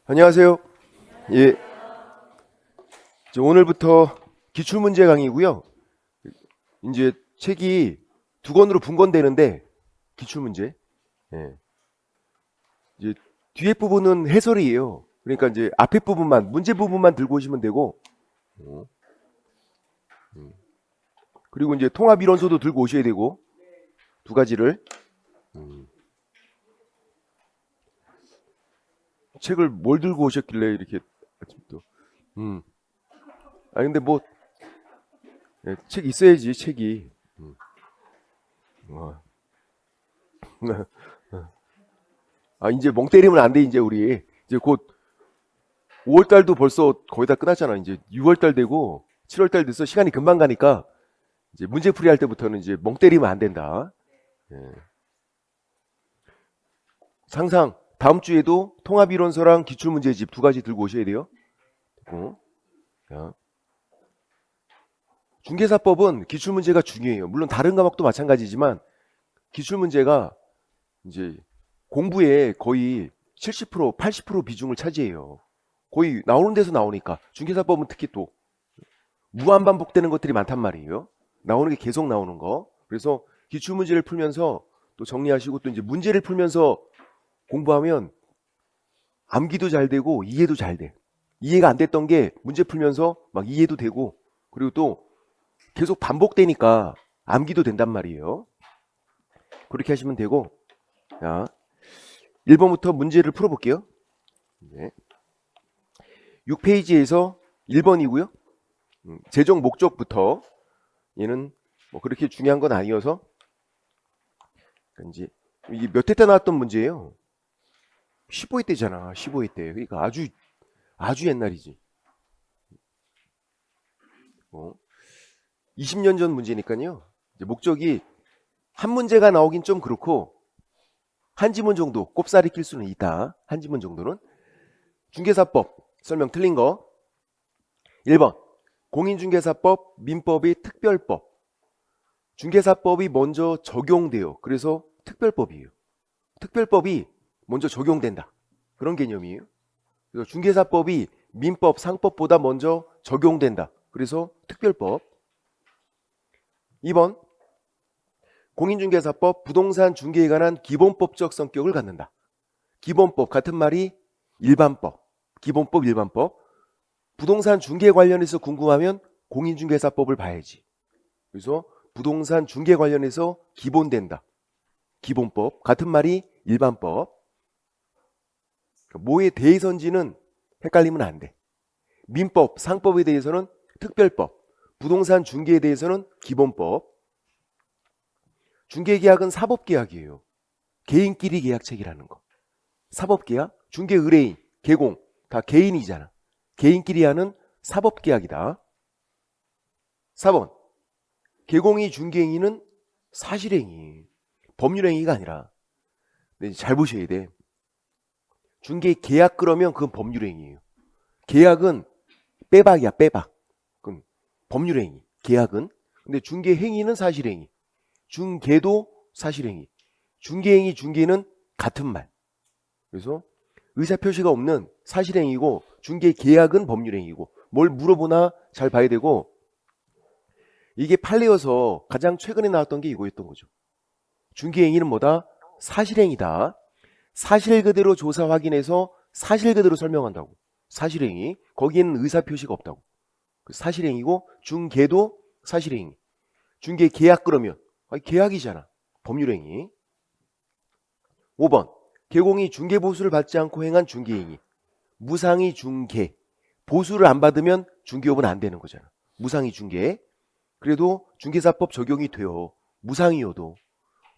안녕하세요. 예, 오늘부터 기출문제 강의고요. 이제 책이 두 권으로 분권되는데 기출문제. 예, 이제 뒤에 부분은 해설이에요. 그러니까 이제 앞에 부분만 문제 부분만 들고 오시면 되고, 어, 그리고 이제 통합 이론서도 들고 오셔야 되고 두 가지를. 책을 뭘 들고 오셨길래 이렇게 아침부터. 음. 아 근데 뭐 책 있어야지 책이. 어. 아 이제 멍 때리면 안 돼 이제 우리 이제 곧 5월 달도 벌써 거의 다 끝났잖아. 이제 6월 달 되고 7월 달 돼서 시간이 금방 가니까 이제 문제풀이 할 때부터는 이제 멍 때리면 안 된다. 예. 항상 다음 주에도 통합이론서랑 기출문제집 두 가지 들고 오셔야 돼요. 어? 자, 중개사법은 기출문제가 중요해요. 물론 다른 과목도 마찬가지지만 기출문제가 이제 공부에 거의 70% 80% 비중을 차지해요. 거의 나오는 데서 나오니까 중개사법은 특히 또 무한 반복되는 것들이 많단 말이에요. 나오는 게 계속 나오는 거. 그래서 기출 문제를 풀면서 또 정리하시고 또 이제 문제를 풀면서 공부하면 암기도 잘 되고 이해도 잘 돼. 이해가 안 됐던 게 문제 풀면서 막 이해도 되고 그리고 또 계속 반복되니까 암기도 된단 말이에요. 그렇게 하시면 되고 자, 1번부터 문제를 풀어볼게요. 네. 6페이지에서 1번이고요. 재정 목적부터 얘는 뭐 그렇게 중요한 건 아니어서 이제 이게 몇 회 때 나왔던 문제예요. 15회 때잖아. 15회 때. 그러니까 아주 옛날이지. 20년 전 문제니까요. 이제 목적이 한 문제가 나오긴 좀 그렇고 한 지문 정도 꼽사리 낄 수는 있다. 한 지문 정도는. 중개사법 설명 틀린 거. 1번 공인중개사법 민법이 특별법. 중개사법이 먼저 적용돼요. 그래서 특별법이에요. 특별법이 먼저 적용된다. 그런 개념이에요. 그래서 중개사법이 민법, 상법보다 먼저 적용된다. 그래서 특별법. 2번 공인중개사법 부동산 중개에 관한 기본법적 성격을 갖는다. 기본법 같은 말이 일반법. 기본법, 일반법. 부동산 중개 관련해서 궁금하면 공인중개사법을 봐야지. 그래서 부동산 중개 관련해서 기본된다. 기본법 같은 말이 일반법. 뭐에 대해서인지는 헷갈리면 안 돼. 민법, 상법에 대해서는 특별법, 부동산 중개에 대해서는 기본법. 중개계약은 사법계약이에요. 개인끼리 계약책이라는 거. 사법계약, 중개 의뢰인, 개공 다 개인이잖아. 개인끼리 하는 사법계약이다. 4번 개공이 중개행위는 사실행위, 법률행위가 아니라. 근데 잘 보셔야 돼. 중개 계약 그러면 그건 법률행위예요. 계약은 빼박이야, 빼박. 그건 법률행위. 계약은. 근데 중개행위는 사실행위. 중개도 사실행위. 중개행위, 중개는 같은 말. 그래서 의사표시가 없는 사실행위고 중개계약은 법률행위고 뭘 물어보나 잘 봐야 되고 이게 판례여서 가장 최근에 나왔던 게 이거였던 거죠. 중개행위는 뭐다? 사실행위다. 사실 그대로 조사 확인해서 사실 그대로 설명한다고. 사실행위. 거기에는 의사표시가 없다고. 사실행위고 중개도 사실행위. 중개계약 그러면 계약이잖아. 법률행위. 5번 개공이 중개보수를 받지 않고 행한 중개행위. 무상의 중개. 보수를 안 받으면 중개업은 안 되는 거잖아. 무상의 중개. 그래도 중개사법 적용이 돼요. 무상이어도.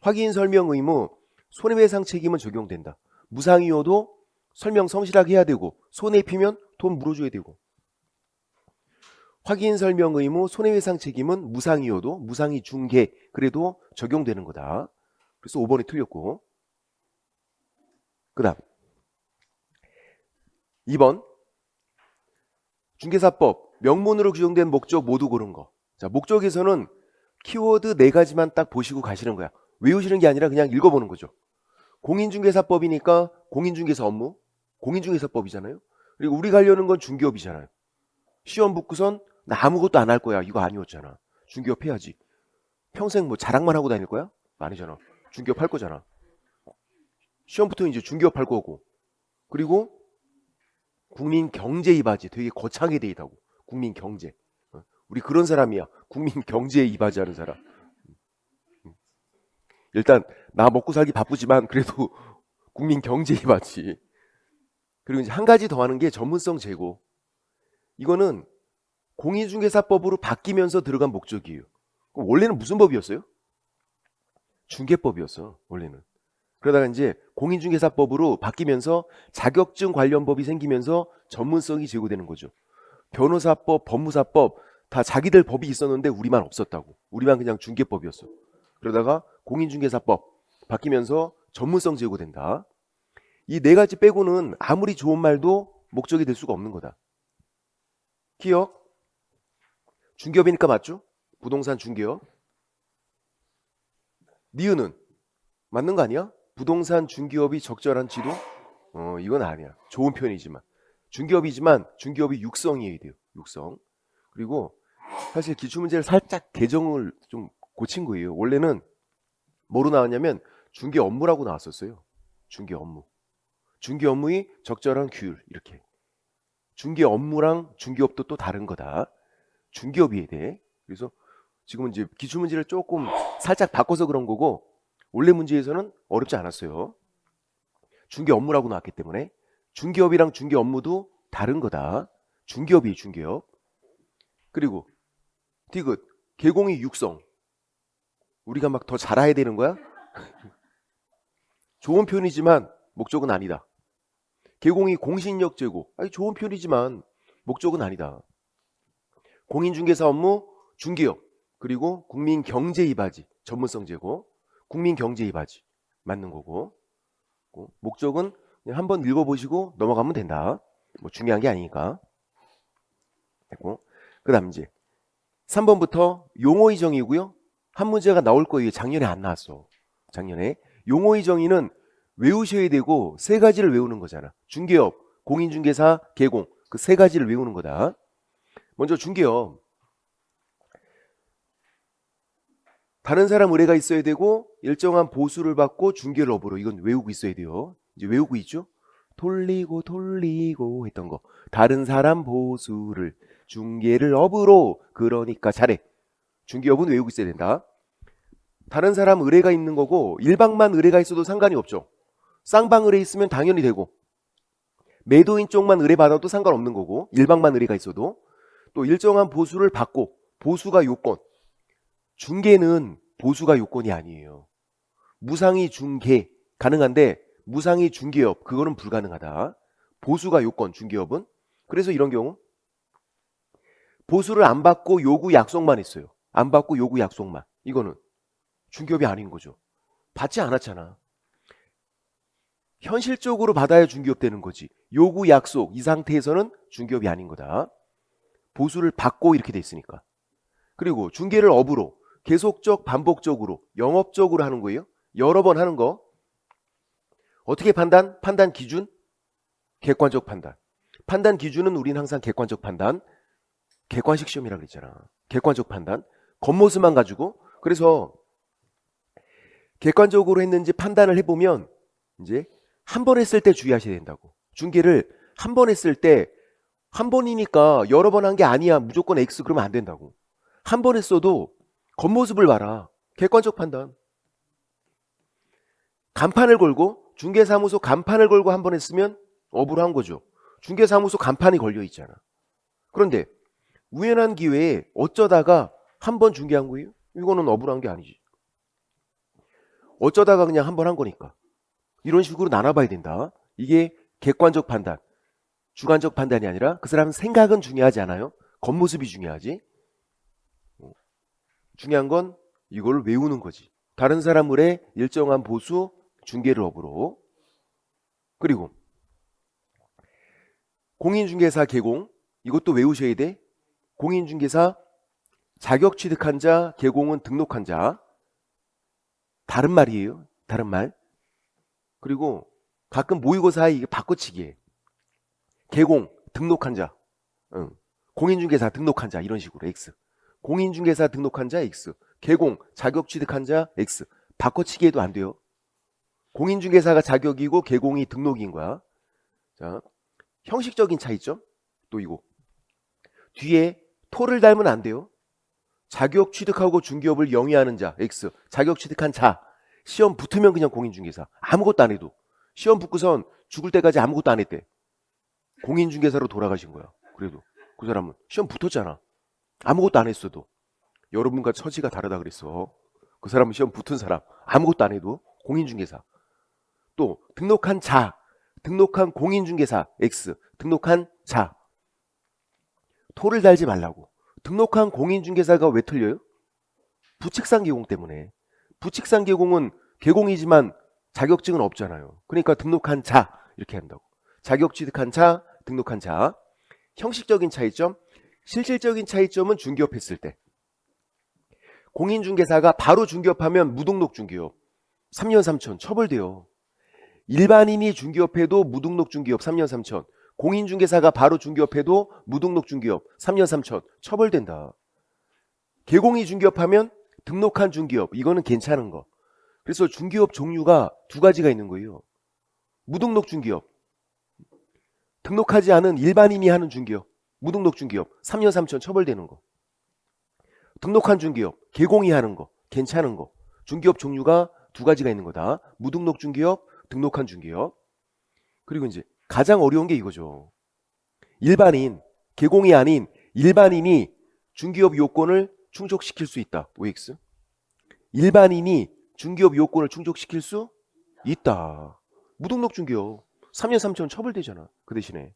확인 설명 의무, 손해배상 책임은 적용된다. 무상이어도 설명 성실하게 해야 되고 손해피면 돈 물어줘야 되고. 확인 설명 의무, 손해배상 책임은 무상이어도 무상의 중개 그래도 적용되는 거다. 그래서 5번이 틀렸고. 그 다음 2번 중개사법 명문으로 규정된 목적 모두 고른 거. 자, 목적에서는 키워드 4가지만 딱 보시고 가시는 거야. 외우시는 게 아니라 그냥 읽어보는 거죠. 공인중개사법이니까 공인중개사 업무, 공인중개사법이잖아요. 그리고 우리 가려는 건 중개업이잖아요. 시험 붙고선 나 아무것도 안 할 거야. 이거 아니었잖아. 중개업 해야지. 평생 뭐 자랑만 하고 다닐 거야? 아니잖아. 중개업 할 거잖아. 시험부터 이제 중개업 할 거고. 그리고 국민 경제 이바지 되게 거창하게 돼 있다고. 국민 경제. 우리 그런 사람이야. 국민 경제에 이바지 하는 사람. 일단 나 먹고 살기 바쁘지만 그래도 국민 경제 이바지. 그리고 이제 한 가지 더 하는 게 전문성 제고. 이거는 공인중개사법으로 바뀌면서 들어간 목적이에요. 그럼 원래는 무슨 법이었어요? 중개법이었어. 원래는. 그러다가 이제 공인중개사법으로 바뀌면서 자격증 관련 법이 생기면서 전문성이 제고되는 거죠. 변호사법, 법무사법 다 자기들 법이 있었는데 우리만 없었다고. 우리만 그냥 중개법이었어. 그러다가 공인중개사법 바뀌면서 전문성 제고된다. 이 네 가지 빼고는 아무리 좋은 말도 목적이 될 수가 없는 거다. 기억? 중개업이니까 맞죠? 부동산 중개업. 니은은 맞는 거 아니야? 부동산 중개업이 적절한지도? 이건 아니야. 좋은 표현이지만. 중개업이지만 중개업이 육성이어야 돼요. 육성. 그리고 사실 기출문제를 살짝 개정을 좀 고친 거예요. 원래는 뭐로 나왔냐면 중개 업무라고 나왔었어요. 중개 업무. 중개 업무의 적절한 규율 이렇게. 중개 업무랑 중개업도 또 다른 거다. 중개업이어야 돼. 그래서 지금은 이제 기출문제를 조금 살짝 바꿔서 그런 거고 원래 문제에서는 어렵지 않았어요. 중개 업무라고 나왔기 때문에 중개업이랑 중개 업무도 다른 거다. 중개업이 중개업. 그리고 디귿 개공이 육성. 우리가 막 더 잘해야 되는 거야? 좋은 표현이지만 목적은 아니다. 개공이 공신력 제고. 아니 좋은 표현이지만 목적은 아니다. 공인중개사 업무 중개업. 그리고 국민 경제 이바지 전문성 제고. 국민 경제 이바지 맞는 거고. 목적은 그냥 한번 읽어보시고 넘어가면 된다. 뭐 중요한 게 아니니까. 됐고. 그 다음 이제 3번부터 용어의 정의고요. 한 문제가 나올 거예요. 작년에 안 나왔어. 작년에. 용어의 정의는 외우셔야 되고 세 가지를 외우는 거잖아. 중개업, 공인중개사, 개공. 그 세 가지를 외우는 거다. 먼저 중개업. 다른 사람 의뢰가 있어야 되고 일정한 보수를 받고 중개를 업으로. 이건 외우고 있어야 돼요. 이제 외우고 있죠. 돌리고 돌리고 했던 거. 다른 사람 보수를 중개를 업으로. 그러니까 잘해. 중개업은 외우고 있어야 된다. 다른 사람 의뢰가 있는 거고 일방만 의뢰가 있어도 상관이 없죠. 쌍방 의뢰 있으면 당연히 되고 매도인 쪽만 의뢰 받아도 상관없는 거고 일방만 의뢰가 있어도 또 일정한 보수를 받고 보수가 요건. 중개는 보수가 요건이 아니에요. 무상이 중개 가능한데 무상이 중개업 그거는 불가능하다. 보수가 요건 중개업은. 그래서 이런 경우 보수를 안 받고 요구 약속만 했어요. 안 받고 요구 약속만. 이거는 중개업이 아닌 거죠. 받지 않았잖아. 현실적으로 받아야 중개업 되는 거지. 요구 약속 이 상태에서는 중개업이 아닌 거다. 보수를 받고 이렇게 돼 있으니까. 그리고 중개를 업으로 계속적 반복적으로 영업적으로 하는 거예요. 여러 번 하는 거. 어떻게 판단? 판단 기준? 객관적 판단. 판단 기준은 우린 항상 객관적 판단. 객관식 시험이라고 그랬잖아. 객관적 판단. 겉모습만 가지고. 그래서 객관적으로 했는지 판단을 해보면 이제 한 번 했을 때 주의하셔야 된다고. 중개를 한 번 했을 때 한 번이니까 여러 번 한 게 아니야. 무조건 X 그러면 안 된다고. 한 번 했어도 겉모습을 봐라. 객관적 판단. 간판을 걸고 중개사무소 간판을 걸고 한 번 했으면 업으로 한 거죠. 중개사무소 간판이 걸려 있잖아. 그런데 우연한 기회에 어쩌다가 한 번 중개한 거예요? 이거는 업으로 한 게 아니지. 어쩌다가 그냥 한 번 한 거니까. 이런 식으로 나눠봐야 된다. 이게 객관적 판단. 주관적 판단이 아니라 그 사람 생각은 중요하지 않아요. 겉모습이 중요하지. 중요한 건 이걸 외우는 거지. 다른 사람의 일정한 보수 중개를 업으로. 그리고 공인중개사 개공 이것도 외우셔야 돼. 공인중개사 자격 취득한 자, 개공은 등록한 자. 다른 말이에요. 다른 말. 그리고 가끔 모의고사에 이게 바꿔치기해. 개공, 등록한 자. 응. 공인중개사 등록한 자 이런 식으로 X. 공인중개사 등록한 자 X. 개공, 자격 취득한 자 X. 바꿔치기 해도 안 돼요. 공인중개사가 자격이고 개공이 등록인 거야. 자, 형식적인 차이점. 또 이거. 뒤에 토를 달면 안 돼요. 자격 취득하고 중개업을 영위하는 자 X. 자격 취득한 자. 시험 붙으면 그냥 공인중개사. 아무것도 안 해도. 시험 붙고선 죽을 때까지 아무것도 안 했대. 공인중개사로 돌아가신 거야. 그래도 그 사람은 시험 붙었잖아. 아무것도 안 했어도. 여러분과 처지가 다르다 그랬어. 그 사람은 시험 붙은 사람. 아무것도 안 해도 공인중개사. 또 등록한 자. 등록한 공인중개사 X. 등록한 자. 토를 달지 말라고. 등록한 공인중개사가 왜 틀려요? 부칙상 개공 때문에. 부칙상 개공은 개공이지만 자격증은 없잖아요. 그러니까 등록한 자 이렇게 한다고. 자격 취득한 자, 등록한 자. 형식적인 차이점, 실질적인 차이점은 중개업 했을 때. 공인중개사가 바로 중개업하면 무등록 중개업 3년 3천 처벌돼요. 일반인이 중개업해도 무등록 중개업 3년 3천. 공인중개사가 바로 중개업해도 무등록 중개업 3년 3천 처벌된다. 개공이 중개업하면 등록한 중개업 이거는 괜찮은 거. 그래서 중개업 종류가 두 가지가 있는 거예요. 무등록 중개업, 등록하지 않은 일반인이 하는 중개업, 무등록 중개업 3년 3천 처벌되는 거. 등록한 중개업, 개공이 하는 거, 괜찮은 거. 중개업 종류가 두 가지가 있는 거다. 무등록 중개업, 등록한 중개업. 그리고 이제 가장 어려운 게 이거죠. 일반인, 개공이 아닌 일반인이 중개업 요건을 충족시킬 수 있다. OX. 일반인이 중개업 요건을 충족시킬 수 있다. 무등록 중개업 3년 3천 처벌되잖아. 그 대신에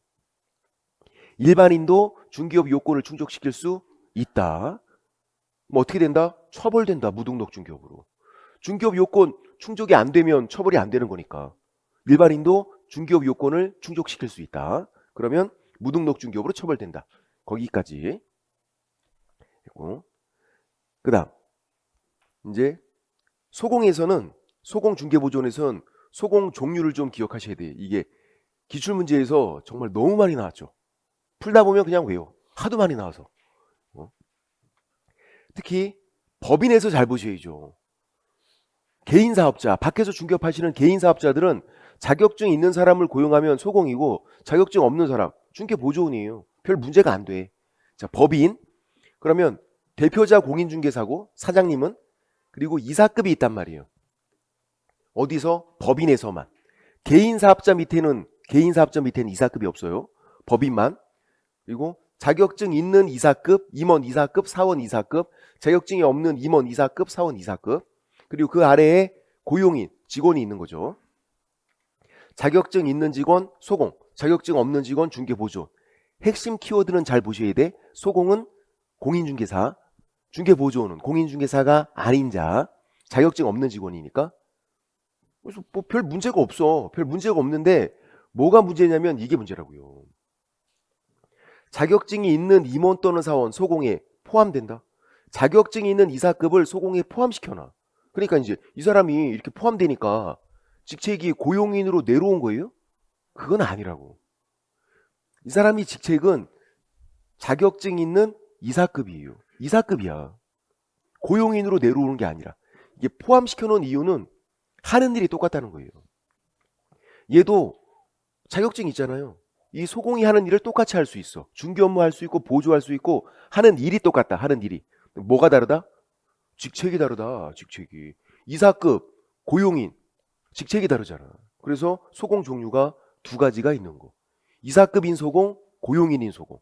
일반인도 중개업 요건을 충족시킬 수 있다. 뭐 어떻게 된다? 처벌된다. 무등록 중개업으로. 중개업 요건 충족이 안 되면 처벌이 안 되는 거니까 일반인도 중개업 요건을 충족시킬 수 있다. 그러면 무등록 중개업으로 처벌된다. 거기까지 했고, 그 다음 이제 소공에서는, 소공중개보존에서는 소공 종류를 좀 기억하셔야 돼요. 이게 기출문제에서 정말 너무 많이 나왔죠. 풀다 보면 그냥 외워. 하도 많이 나와서. 특히 법인에서 잘 보셔야죠. 개인사업자, 밖에서 중개업하시는 개인사업자들은 자격증 있는 사람을 고용하면 소공이고 자격증 없는 사람 중개보조원이에요. 별 문제가 안 돼. 자, 법인. 그러면 대표자 공인중개사고 사장님은 그리고 이사급이 있단 말이에요. 어디서? 법인에서만. 개인사업자 밑에는 이사급이 없어요. 법인만. 그리고 자격증 있는 이사급, 임원 이사급, 사원 이사급, 자격증이 없는 임원 이사급, 사원 이사급. 그리고 그 아래에 고용인, 직원이 있는 거죠. 자격증 있는 직원, 소공. 자격증 없는 직원, 중개보조. 핵심 키워드는 잘 보셔야 돼. 소공은 공인중개사, 중개보조는 공인중개사가 아닌 자, 자격증 없는 직원이니까. 그래서 뭐 별 문제가 없어. 별 문제가 없는데 뭐가 문제냐면 이게 문제라고요. 자격증이 있는 임원 또는 사원, 소공에 포함된다. 자격증이 있는 이사급을 소공에 포함시켜놔. 그러니까 이제 이 사람이 이렇게 포함되니까 직책이 고용인으로 내려온 거예요? 그건 아니라고. 이 사람이 직책은 자격증 있는 이사급이에요. 이사급이야. 고용인으로 내려오는 게 아니라. 이게 포함시켜 놓은 이유는 하는 일이 똑같다는 거예요. 얘도 자격증 있잖아요. 이 소공이 하는 일을 똑같이 할 수 있어. 중개 업무 할 수 있고 보조할 수 있고 하는 일이 똑같다. 하는 일이. 뭐가 다르다? 직책이 다르다. 직책이. 이사급, 고용인. 직책이 다르잖아. 그래서 소공 종류가 두 가지가 있는 거. 이사급인 소공, 고용인인 소공.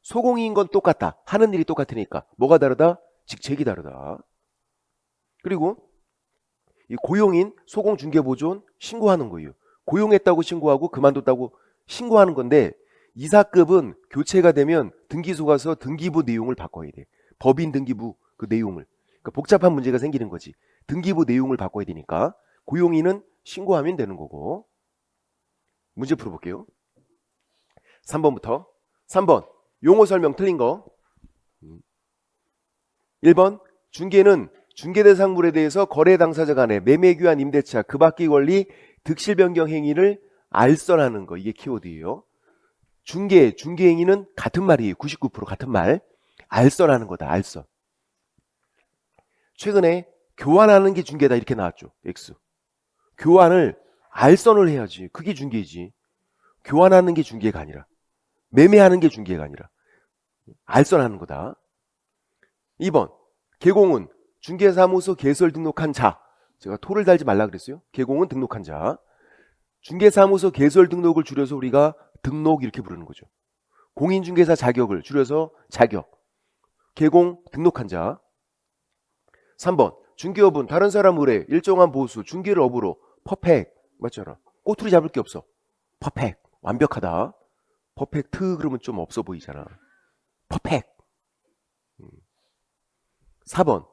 소공인 건 똑같다. 하는 일이 똑같으니까. 뭐가 다르다? 직책이 다르다. 그리고 이 고용인, 소공 중개보존 신고하는 거예요. 고용했다고 신고하고 그만뒀다고 신고하는 건데 이사급은 교체가 되면 등기소 가서 등기부 내용을 바꿔야 돼. 법인 등기부 그 내용을. 그러니까 복잡한 문제가 생기는 거지. 등기부 내용을 바꿔야 되니까 고용인은 신고하면 되는 거고. 문제 풀어볼게요. 3번부터. 3번 용어 설명 틀린 거. 1번 중개는 중개대상물에 대해서 거래 당사자 간의 매매 교환 임대차 그 밖의 권리 득실 변경 행위를 알선하는 거. 이게 키워드예요. 중개행위는 같은 말이에요. 99% 같은 말. 알선하는 거다. 알선. 최근에 교환하는 게 중개다 이렇게 나왔죠. X. 교환을 알선을 해야지. 그게 중개지. 교환하는 게 중개가 아니라. 매매하는 게 중개가 아니라. 알선하는 거다. 2번. 개공은 중개사무소 개설 등록한 자. 제가 토를 달지 말라 그랬어요. 개공은 등록한 자. 중개사무소 개설 등록을 줄여서 우리가 등록 이렇게 부르는 거죠. 공인중개사 자격을 줄여서 자격. 개공 등록한 자. 3번. 중개업은 다른 사람 의뢰 일정한 보수 중개를 업으로 퍼펙트 맞잖아. 꼬투리 잡을 게 없어. 퍼펙트 완벽하다. 퍼펙트 그러면 좀 없어 보이잖아. 퍼펙트. 4번.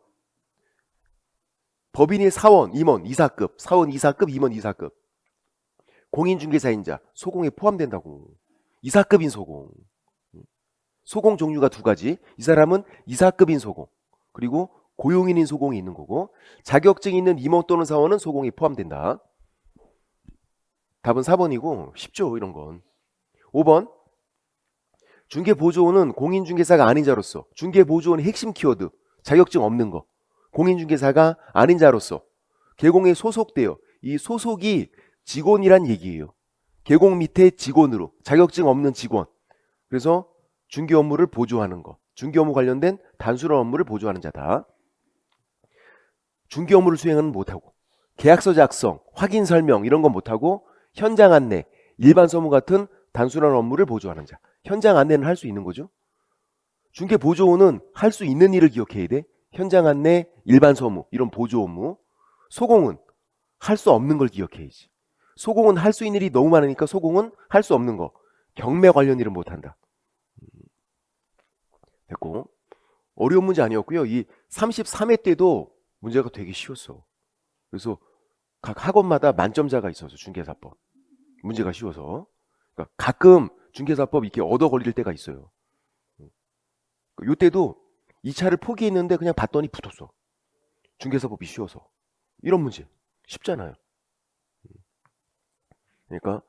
법인이 사원, 임원, 이사급, 사원, 이사급, 임원, 이사급. 공인중개사인자, 소공에 포함된다고. 이사급인 소공. 소공 종류가 두 가지. 이 사람은 이사급인 소공. 그리고 고용인인 소공이 있는 거고 자격증 있는 임원 또는 사원은 소공에 포함된다. 답은 4번이고 쉽죠 이런 건. 5번. 중개보조원은 공인중개사가 아닌 자로서 중개보조원의 핵심 키워드 자격증 없는 거. 공인중개사가 아닌 자로서 계공에 소속되어 이 소속이 직원이란 얘기예요. 계공 밑에 직원으로 자격증 없는 직원. 그래서 중개 업무를 보조하는 거. 중개 업무 관련된 단순한 업무를 보조하는 자다. 중개 업무를 수행은 못하고 계약서 작성, 확인 설명 이런 건 못하고 현장 안내, 일반 서무 같은 단순한 업무를 보조하는 자. 현장 안내는 할 수 있는 거죠. 중개 보조원은 할 수 있는 일을 기억해야 돼. 현장 안내, 일반 서무 이런 보조 업무. 소공은 할 수 없는 걸 기억해야지. 소공은 할 수 있는 일이 너무 많으니까 소공은 할 수 없는 거. 경매 관련 일은 못한다. 됐고. 어려운 문제 아니었고요. 이 33회 때도 문제가 되게 쉬웠어. 그래서 각 학원마다 만점자가 있어서 중개사법. 문제가 쉬워서. 그러니까 가끔 중개사법 이렇게 얻어 걸릴 때가 있어요. 요때도 2차를 포기했는데 그냥 봤더니 붙었어. 중개사법이 쉬워서. 이런 문제. 쉽잖아요. 그러니까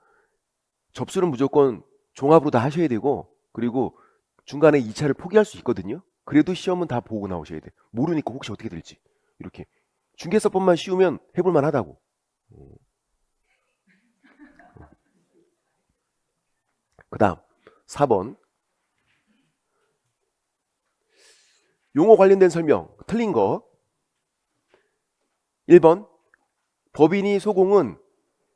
접수는 무조건 종합으로 다 하셔야 되고 그리고 중간에 2차를 포기할 수 있거든요. 그래도 시험은 다 보고 나오셔야 돼. 모르니까 혹시 어떻게 될지. 이렇게. 중개사법만 쉬우면 해볼만 하다고. 그 다음 4번. 용어 관련된 설명 틀린 거. 1번. 법인이 소공은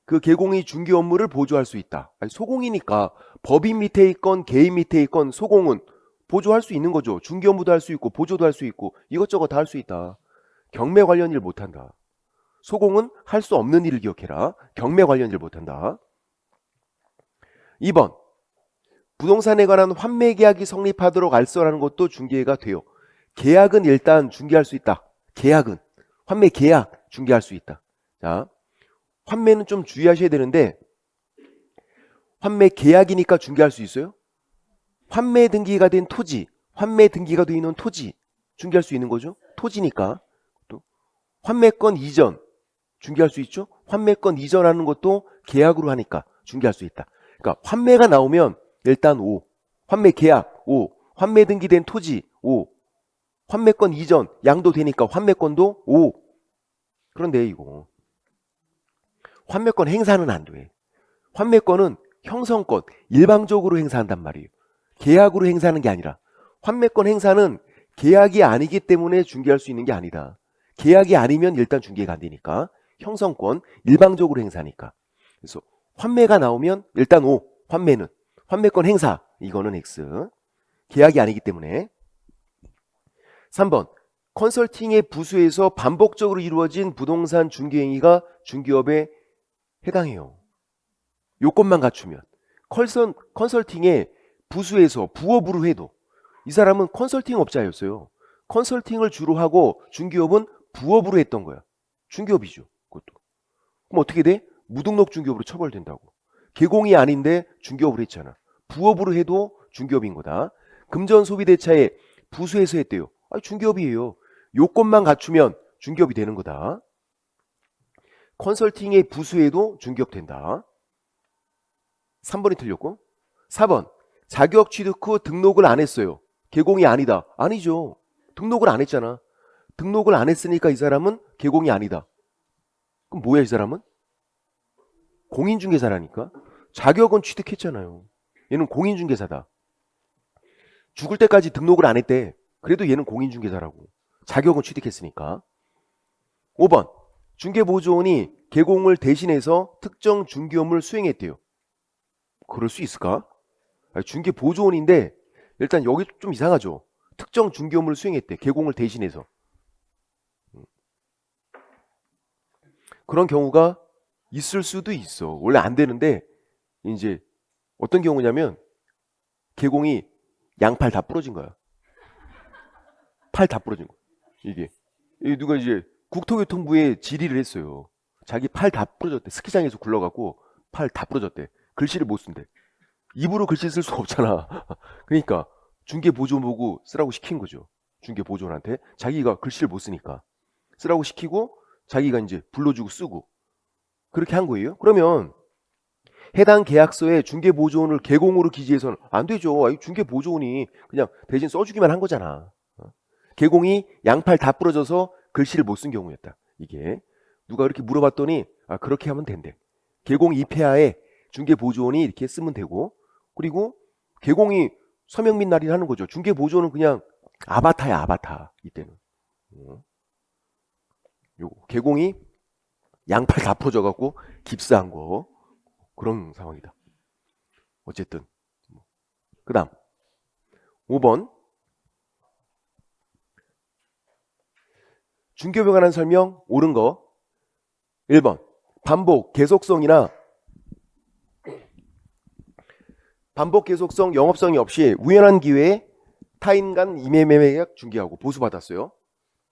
그 계공이 중개 업무를 보조할 수 있다. 아니, 소공이니까 법인 밑에 있건 개인 밑에 있건 소공은 보조할 수 있는 거죠. 중개 업무도 할 수 있고 보조도 할 수 있고 이것저것 다 할 수 있다. 경매 관련 일 못한다. 소공은 할 수 없는 일을 기억해라. 경매 관련 일 못한다. 2번. 부동산에 관한 환매 계약이 성립하도록 알선하는 것도 중개가 돼요. 계약은 일단 중개할 수 있다. 계약은. 환매 계약 중개할 수 있다. 자, 환매는 좀 주의하셔야 되는데 환매 계약이니까 중개할 수 있어요? 환매 등기가 된 토지, 환매 등기가 되어 있는 토지 중개할 수 있는 거죠? 토지니까. 또 환매권 이전 중개할 수 있죠? 환매권 이전하는 것도 계약으로 하니까 중개할 수 있다. 그러니까 환매가 나오면 일단 O, 환매 계약 O, 환매 등기된 토지 O, 환매권 이전 양도 되니까 환매권도 O. 그런데 이거 환매권 행사는 안 돼. 환매권은 형성권, 일방적으로 행사한단 말이에요. 계약으로 행사하는 게 아니라 환매권 행사는 계약이 아니기 때문에 중개할 수 있는 게 아니다. 계약이 아니면 일단 중개가 안 되니까 형성권, 일방적으로 행사니까. 그래서 환매가 나오면 일단 O, 환매는. 환매권 행사, 이거는 X. 계약이 아니기 때문에. 3번. 컨설팅의 부수에서 반복적으로 이루어진 부동산 중개행위가 중개업에 해당해요. 요건만 갖추면. 컨설팅의 부수에서 부업으로 해도 이 사람은 컨설팅 업자였어요. 컨설팅을 주로 하고 중개업은 부업으로 했던 거야. 중개업이죠. 그것도. 그럼 어떻게 돼? 무등록 중개업으로 처벌된다고. 계공이 아닌데 중개업을 했잖아. 부업으로 해도 중개업인 거다. 금전소비대차에 부수해서 했대요. 아니, 중개업이에요. 요건만 갖추면 중개업이 되는 거다. 컨설팅의 부수에도 중개업 된다. 3번이 틀렸고 4번. 자격 취득 후 등록을 안 했어요. 개공이 아니다. 아니죠. 등록을 안 했잖아. 등록을 안 했으니까 이 사람은 개공이 아니다. 그럼 뭐야 이 사람은? 공인중개사라니까. 자격은 취득했잖아요. 얘는 공인중개사다. 죽을 때까지 등록을 안 했대. 그래도 얘는 공인중개사라고. 자격은 취득했으니까. 5번. 중개보조원이 개공을 대신해서 특정 중개 업무를 수행했대요. 그럴 수 있을까? 아니, 중개보조원인데 일단 여기 좀 이상하죠. 특정 중개 업무를 수행했대. 개공을 대신해서. 그런 경우가 있을 수도 있어. 원래 안 되는데 이제 어떤 경우냐면 개공이 양팔 다 부러진 거야. 팔 다 부러진 거야. 이게 누가 이제 국토교통부에 질의를 했어요. 자기 팔 다 부러졌대. 스키장에서 굴러갖고 팔 다 부러졌대. 글씨를 못 쓴대. 입으로 글씨 쓸 수 없잖아. 그러니까 중개보조원 보고 쓰라고 시킨 거죠. 중개보조원한테 자기가 글씨를 못 쓰니까 쓰라고 시키고 자기가 이제 불러주고 쓰고 그렇게 한 거예요. 그러면 해당 계약서에 중개보조원을 개공으로 기재해서는 안 되죠. 아니, 중개보조원이 그냥 대신 써주기만 한 거잖아. 개공이 양팔 다 부러져서 글씨를 못 쓴 경우였다. 이게 누가 이렇게 물어봤더니 그렇게 하면 된대. 개공 2폐하에 중개보조원이 이렇게 쓰면 되고 그리고 개공이 서명 및 날인 하는 거죠. 중개보조원은 그냥 아바타야 아바타 이때는. 요거 개공이 양팔 다 부러져갖고 깁스한 거 그런 상황이다. 어쨌든 그 다음 5번 중개업에 관한 설명 옳은 거 1번 반복 계속성이나 반복 계속성 영업성이 없이 우연한 기회에 타인 간 임해매매 계약 중개하고 보수받았어요.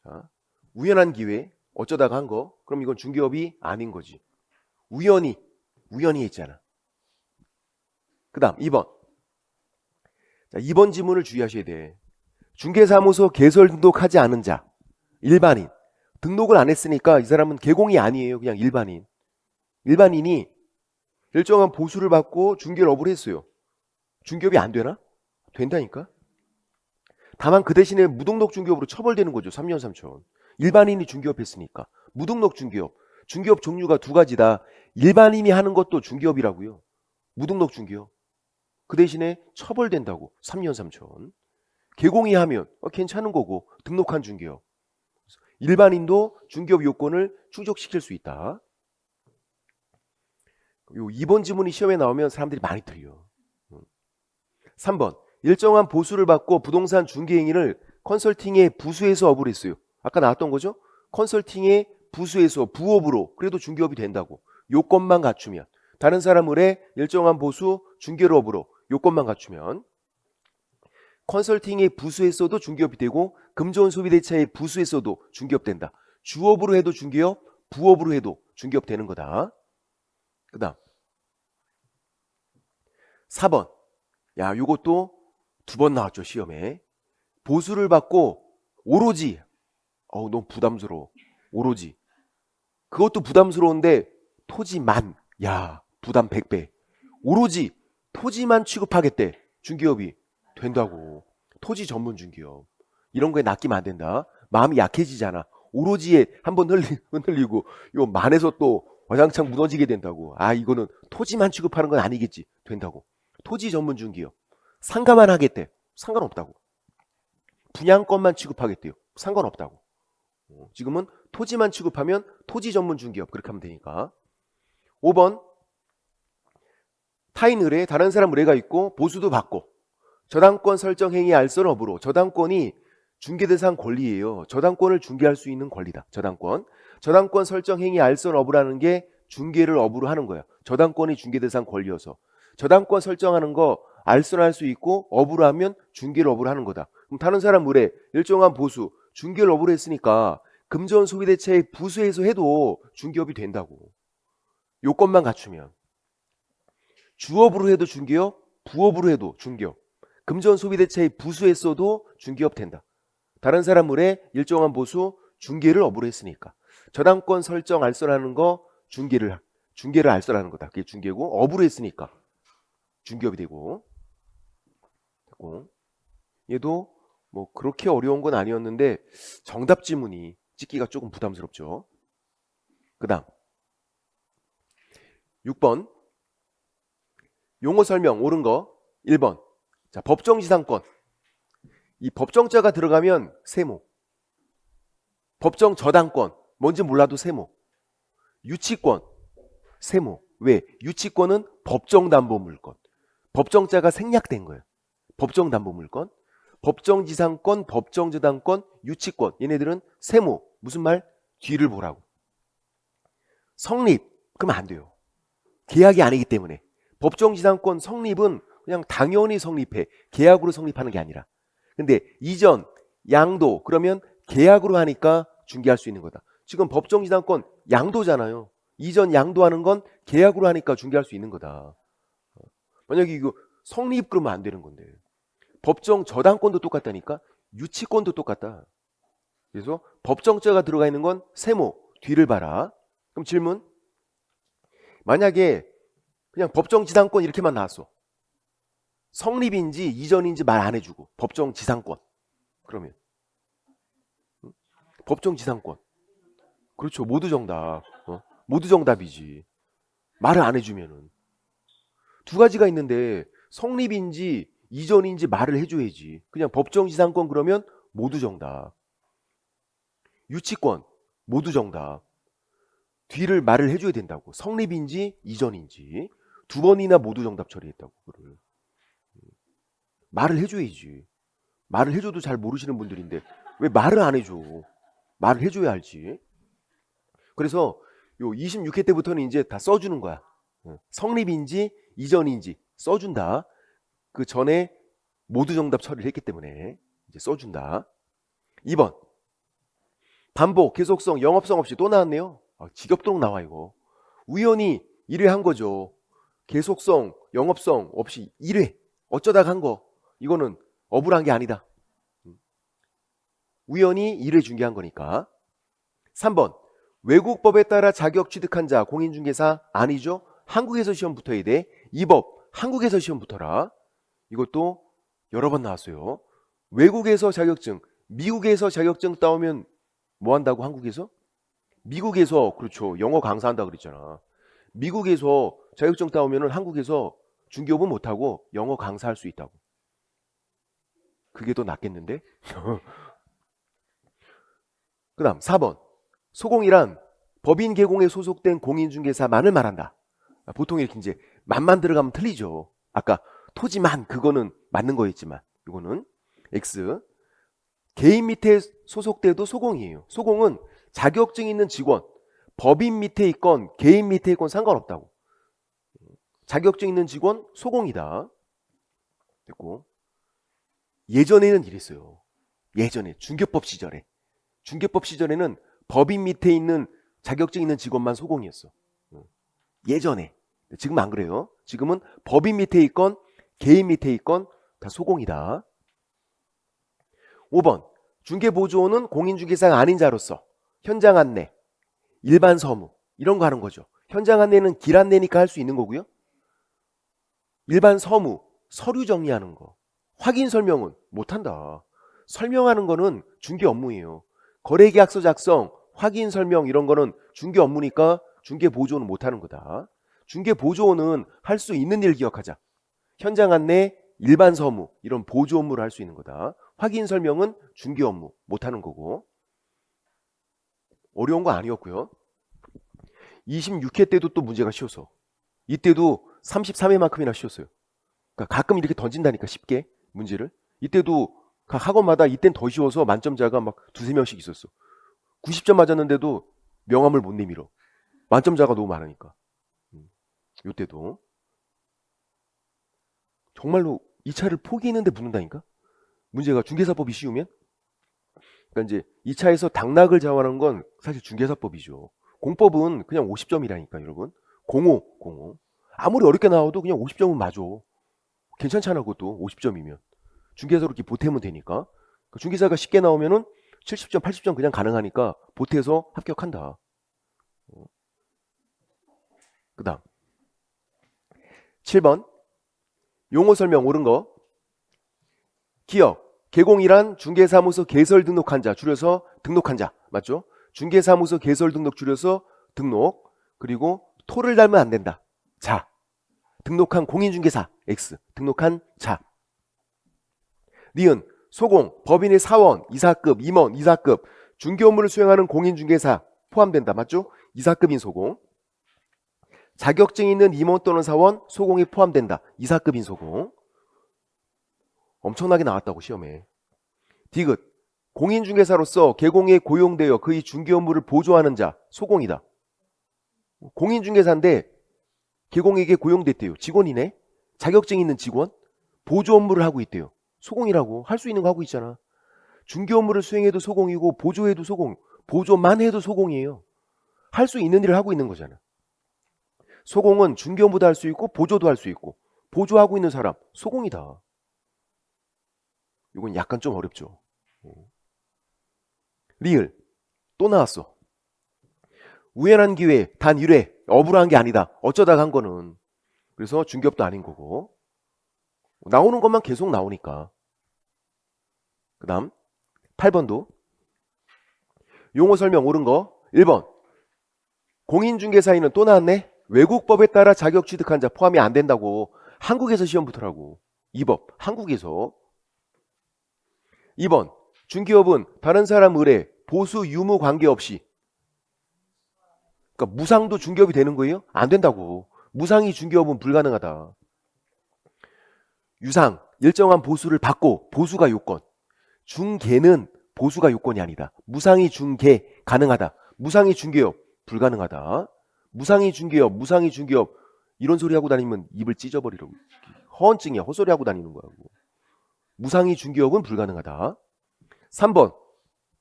자, 우연한 기회 어쩌다가 한 거 그럼 이건 중개업이 아닌 거지. 우연히 했잖아. 그 다음 2번 자, 2번 지문을 주의하셔야 돼. 중개사무소 개설 등록하지 않은 자 일반인 등록을 안 했으니까 이 사람은 개공이 아니에요. 그냥 일반인이 일정한 보수를 받고 중개를 업을 했어요. 중개업이 안 되나? 된다니까. 다만 그 대신에 무등록 중개업으로 처벌되는 거죠. 3년 3천. 일반인이 중개업 했으니까. 무등록 중개업. 중개업 종류가 두 가지다. 일반인이 하는 것도 중개업이라고요. 무등록 중개업. 그 대신에 처벌된다고. 3년 3천. 개공이 하면 괜찮은 거고 등록한 중개업. 일반인도 중개업 요건을 충족시킬 수 있다. 요 2번 지문이 시험에 나오면 사람들이 많이 틀려. 3번 일정한 보수를 받고 부동산 중개행위를 컨설팅의 부수에서 업을 했어요. 아까 나왔던 거죠? 컨설팅의 부수에서 부업으로 그래도 중개업이 된다고. 요건만 갖추면 다른 사람 을에 일정한 보수 중개로 업으로 요건만 갖추면 컨설팅의 부수에서도 중개업이 되고 금전 소비대차의 부수에서도 중개업 된다. 주업으로 해도 중개업, 부업으로 해도 중개업 되는 거다. 그 다음 4번 야 요것도 두 번 나왔죠 시험에. 보수를 받고 오로지 너무 부담스러워. 오로지 그것도 부담스러운데 토지만 야 부담 100배. 오로지 토지만 취급하겠대. 중개업이 된다고. 토지 전문 중개업. 이런 거에 낚이면 안 된다. 마음이 약해지잖아. 오로지에 한번 흔들리고 요 만에서 또 와장창 무너지게 된다고. 이거는 토지만 취급하는 건 아니겠지. 된다고. 토지 전문 중개업. 상가만 하겠대. 상관없다고. 분양권만 취급하겠대요. 상관없다고. 지금은 토지만 취급하면 토지 전문 중개업 그렇게 하면 되니까. 5번 타인 의뢰 다른 사람 의뢰가 있고 보수도 받고 저당권 설정 행위 알선 업으로 저당권이 중개대상 권리예요. 저당권을 중개할 수 있는 권리다. 저당권 설정 행위 알선 업으라는 게 중개를 업으로 하는 거야. 저당권이 중개대상 권리여서 저당권 설정하는 거 알선할 수 있고 업으로 하면 중개를 업으로 하는 거다. 그럼 다른 사람 의뢰 일정한 보수 중개를 업으로 했으니까 금전 소비대차의 부수에서 해도 중개업이 된다고. 요건만 갖추면 주업으로 해도 중개업, 부업으로 해도 중개업. 금전 소비대차의 부수에서도 중개업 된다. 다른 사람 의뢰 일정한 보수 중개를 업으로 했으니까 저당권 설정 알선하는 거 중개를 알선하는 거다. 그게 중개고 업으로 했으니까 중개업이 되고. 됐고, 얘도 뭐 그렇게 어려운 건 아니었는데 정답 지문이 찍기가 조금 부담스럽죠. 그 다음 6번 용어 설명 옳은 거 1번. 자, 법정지상권. 이 법정자가 들어가면 세모. 법정 저당권. 뭔지 몰라도 세모. 유치권. 세모. 왜? 유치권은 법정담보물권. 법정자가 생략된 거예요. 법정담보물권. 법정지상권, 법정저당권, 유치권. 얘네들은 세모. 무슨 말? 뒤를 보라고. 성립. 그러면 안 돼요. 계약이 아니기 때문에. 법정지상권 성립은 그냥 당연히 성립해. 계약으로 성립하는 게 아니라. 근데 이전, 양도 그러면 계약으로 하니까 중개할 수 있는 거다. 지금 법정지상권 양도잖아요. 이전 양도하는 건 계약으로 하니까 중개할 수 있는 거다. 만약에 이거 성립 그러면 안 되는 건데. 법정 저당권도 똑같다니까. 유치권도 똑같다. 그래서 법정자가 들어가 있는 건 세모, 뒤를 봐라. 그럼 질문. 만약에 그냥 법정지상권 이렇게만 나왔어. 성립인지 이전인지 말 안 해주고 법정지상권. 그러면 법정지상권. 그렇죠. 모두 정답. 모두 정답이지. 말을 안 해주면은. 두 가지가 있는데 성립인지 이전인지 말을 해줘야지. 그냥 법정지상권 그러면 모두 정답. 유치권 모두 정답. 뒤를 말을 해줘야 된다고. 성립인지 이전인지 두 번이나 모두 정답 처리했다고. 그거를 말을 해줘야지. 말을 해줘도 잘 모르시는 분들인데 왜 말을 안 해줘. 말을 해줘야 알지. 그래서 요 26회 때부터는 이제 다 써주는 거야. 성립인지 이전인지 써준다. 그 전에 모두 정답 처리를 했기 때문에 이제 써준다. 2번 반복, 계속성, 영업성 없이 또 나왔네요. 지겹도록 나와 이거. 우연히 1회 한 거죠. 계속성, 영업성 없이 1회 어쩌다가 한 거. 이거는 억울한 게 아니다. 우연히 1회 중개한 거니까. 3번 외국법에 따라 자격 취득한 자 공인중개사 아니죠. 한국에서 시험 붙어야 돼. 이 법 한국에서 시험 붙어라. 이것도 여러 번 나왔어요. 외국에서 자격증, 미국에서 자격증 따오면 뭐 한다고 한국에서? 미국에서 그렇죠. 영어 강사한다 그랬잖아. 미국에서 자격증 따오면 한국에서 중개업은 못하고 영어 강사할 수 있다고. 그게 더 낫겠는데? 그 다음 4번 소공이란 법인 계공에 소속된 공인중개사만을 말한다. 보통 이렇게 이제 만만 들어가면 틀리죠. 아까 토지만 그거는 맞는 거였지만 이거는 X. 개인 밑에 소속돼도 소공이에요. 소공은 자격증 있는 직원, 법인 밑에 있건 개인 밑에 있건 상관없다고. 자격증 있는 직원 소공이다. 됐고. 예전에는 이랬어요. 예전에 중개법 시절에. 중개법 시절에는 법인 밑에 있는 자격증 있는 직원만 소공이었어. 예전에. 지금 안 그래요. 지금은 법인 밑에 있건 개인 밑에 있건 다 소공이다. 5번 중개보조원은 공인중개사가 아닌 자로서 현장 안내, 일반 서무 이런 거 하는 거죠. 현장 안내는 길 안내니까 할 수 있는 거고요. 일반 서무, 서류 정리하는 거, 확인 설명은 못한다. 설명하는 거는 중개 업무예요. 거래계약서 작성, 확인 설명 이런 거는 중개 업무니까 중개보조원은 못하는 거다. 중개보조원은 할 수 있는 일 기억하자. 현장 안내, 일반 서무 이런 보조 업무를 할 수 있는 거다. 확인 설명은 중개 업무 못하는 거고. 어려운 거 아니었고요. 26회 때도 또 문제가 쉬웠어. 이때도 33회만큼이나 쉬웠어요. 그러니까 가끔 이렇게 던진다니까 쉽게 문제를. 이때도 각 학원마다 이땐 더 쉬워서 만점자가 막 두세 명씩 있었어. 90점 맞았는데도 명함을 못 내밀어. 만점자가 너무 많으니까. 이때도 정말로 2차를 포기했는데 붙는다니까. 문제가 중개사법이 쉬우면. 그러니까 이제 2차에서 당락을 정하는 건 사실 중개사법이죠. 공법은 그냥 50점이라니까 여러분. 05. 아무리 어렵게 나와도 그냥 50점은 맞아. 괜찮잖아 그것도 50점이면. 중개사로 이렇게 보태면 되니까. 중개사가 쉽게 나오면은 70점, 80점 그냥 가능하니까 보태서 합격한다. 그 다음 7번 용어 설명 옳은 거. 기억. 개공이란 중개사무소 개설 등록한 자, 줄여서 등록한 자. 맞죠? 중개사무소 개설 등록 줄여서 등록. 그리고 토를 달면 안 된다. 자. 등록한 공인중개사. X. 등록한 자. 니은. 소공. 법인의 사원, 이사급, 임원, 이사급. 중개 업무를 수행하는 공인중개사 포함된다. 맞죠? 이사급인 소공. 자격증 있는 임원 또는 사원, 소공이 포함된다. 이사급인 소공. 엄청나게 나왔다고 시험에. 디귿. 공인중개사로서 개공에 고용되어 그의 중개 업무를 보조하는 자, 소공이다. 공인중개사인데 개공에게 고용됐대요. 직원이네. 자격증 있는 직원. 보조 업무를 하고 있대요. 소공이라고. 할 수 있는 거 하고 있잖아. 중개 업무를 수행해도 소공이고 보조해도 소공. 보조만 해도 소공이에요. 할 수 있는 일을 하고 있는 거잖아. 소공은 중개 업무도 할 수 있고 보조도 할 수 있고 보조하고 있는 사람 소공이다. 이건 약간 좀 어렵죠. 리을. 또 나왔어. 우연한 기회, 단 1회, 억울한 게 아니다. 어쩌다가 한 거는. 그래서 중개업도 아닌 거고. 나오는 것만 계속 나오니까. 그 다음 8번도 용어 설명 옳은 거. 1번. 공인중개사인은 또 나왔네. 외국법에 따라 자격 취득한 자 포함이 안 된다고. 한국에서 시험 붙으라고. 이 법 한국에서. 2번. 중개업은 다른 사람 의뢰, 보수 유무 관계없이. 그러니까 무상도 중개업이 되는 거예요? 안 된다고. 무상이 중개업은 불가능하다. 유상. 일정한 보수를 받고 보수가 요건. 중개는 보수가 요건이 아니다. 무상이 중개 가능하다. 무상이 중개업 불가능하다. 무상이 중개업, 무상이 중개업 이런 소리 하고 다니면 입을 찢어버리라고. 허언증이야. 헛소리 하고 다니는 거야. 무상이 중개업은 불가능하다. 3번.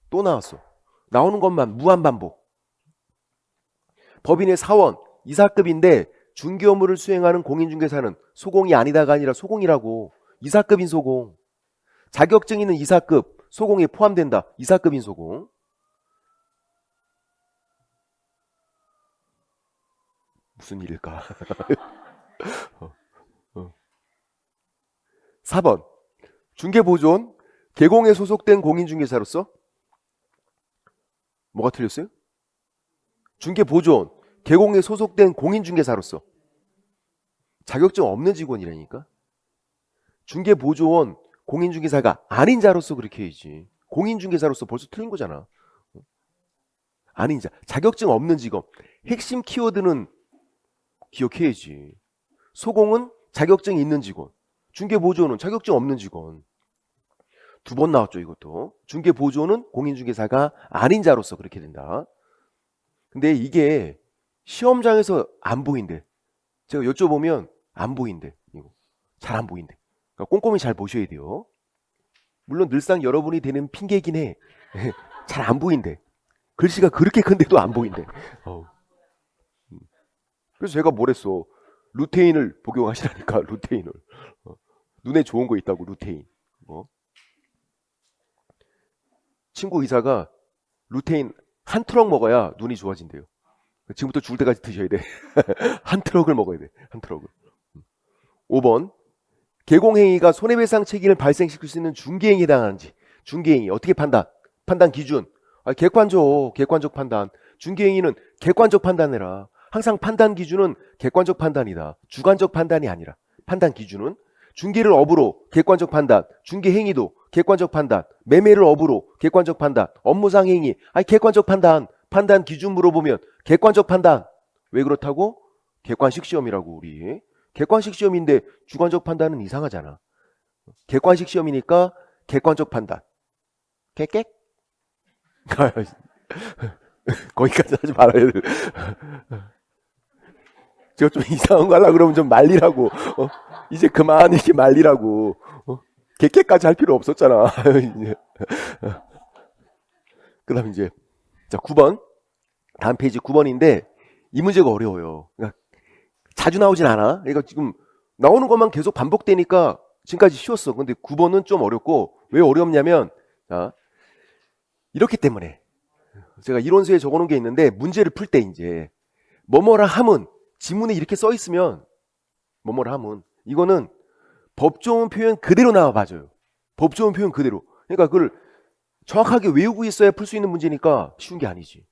또 나왔어. 나오는 것만 무한반복. 법인의 사원, 이사급인데 중개 업무를 수행하는 공인중개사는 소공이 아니다가 아니라 소공이라고. 이사급인 소공. 자격증 있는 이사급, 소공에 포함된다. 이사급인 소공. 무슨 일일까? 4번. 중개보조원 개공에 소속된 공인중개사로서 뭐가 틀렸어요? 중개보조원 개공에 소속된 공인중개사로서 자격증 없는 직원이라니까. 중개보조원 공인중개사가 아닌 자로서 그렇게 해야지. 공인중개사로서 벌써 틀린 거잖아. 아닌 자. 자격증 없는 직원. 핵심 키워드는 기억해야지. 소공은 자격증 있는 직원. 중개보조원은 자격증 없는 직원. 2번 나왔죠, 이것도. 중개보조원은 공인중개사가 아닌 자로서 그렇게 된다. 근데 이게 시험장에서 안 보인대. 제가 여쭤보면 안 보인대. 이거 잘 안 보인대. 그러니까 꼼꼼히 잘 보셔야 돼요. 물론 늘상 여러분이 되는 핑계이긴 해. 잘 안 보인대. 글씨가 그렇게 큰데도 안 보인대. 그래서 제가 뭐랬어. 루테인을 복용하시라니까. 루테인을. 눈에 좋은 거 있다고. 루테인. 친구 의사가 루테인 한 트럭 먹어야 눈이 좋아진대요. 지금부터 죽을 때까지 드셔야 돼. 한 트럭을 먹어야 돼. 한 트럭을. 5번. 개공행위가 손해배상 책임을 발생시킬 수 있는 중개행위에 해당하는지. 중개행위 어떻게 판단? 판단 기준. 객관적 판단. 중개행위는 객관적 판단해라. 항상 판단 기준은 객관적 판단이다. 주관적 판단이 아니라. 판단 기준은 중개를 업으로 객관적 판단, 중개 행위도 객관적 판단, 매매를 업으로 객관적 판단, 업무상 행위 객관적 판단. 판단 기준 물어보면 객관적 판단. 왜 그렇다고? 객관식 시험이라고 우리. 객관식 시험인데 주관적 판단은 이상하잖아. 객관식 시험이니까 객관적 판단. 깨깨? 거기까지 하지 말아요. 제가 좀 이상한 거 하려고 그러면 좀 말리라고. 이제 그만 이렇게 말리라고. 개개까지 할 필요 없었잖아. 그 다음 이제 자 9번. 다음 페이지 9번인데 이 문제가 어려워요. 그러니까 자주 나오진 않아. 그러니까 지금 나오는 것만 계속 반복되니까 지금까지 쉬웠어. 근데 9번은 좀 어렵고 왜 어렵냐면 이렇기 때문에 제가 이론서에 적어놓은 게 있는데 문제를 풀 때 이제 뭐뭐라 함은 지문에 이렇게 써 있으면 뭐뭐라 함은 이거는 법조문 표현 그대로 나와 봐줘요. 법조문 표현 그대로. 그러니까 그걸 정확하게 외우고 있어야 풀 수 있는 문제니까 쉬운 게 아니지.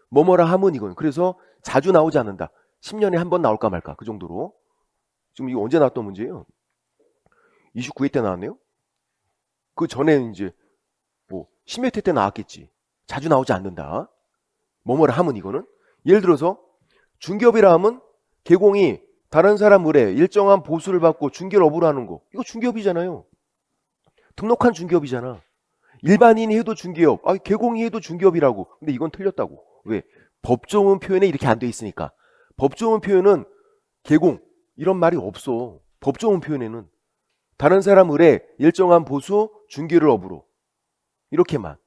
뭐뭐라 하면 이건. 그래서 자주 나오지 않는다. 10년에 한 번 나올까 말까 그 정도로. 지금 이거 언제 나왔던 문제예요? 29회 때 나왔네요. 그 전에 이제 뭐 10몇 회 때 나왔겠지. 자주 나오지 않는다. 뭐뭐라 하면 이거는. 예를 들어서 중개업이라 하면 개공이 다른 사람 의뢰 일정한 보수를 받고 중개를 업으로 하는 거. 이거 중개업이잖아요. 등록한 중개업이잖아. 일반인이 해도 중개업, 개공이 해도 중개업이라고. 근데 이건 틀렸다고. 왜? 법조문 표현에 이렇게 안 돼 있으니까. 법조문 표현은 개공 이런 말이 없어. 법조문 표현에는 다른 사람 의뢰 일정한 보수 중개를 업으로 이렇게만.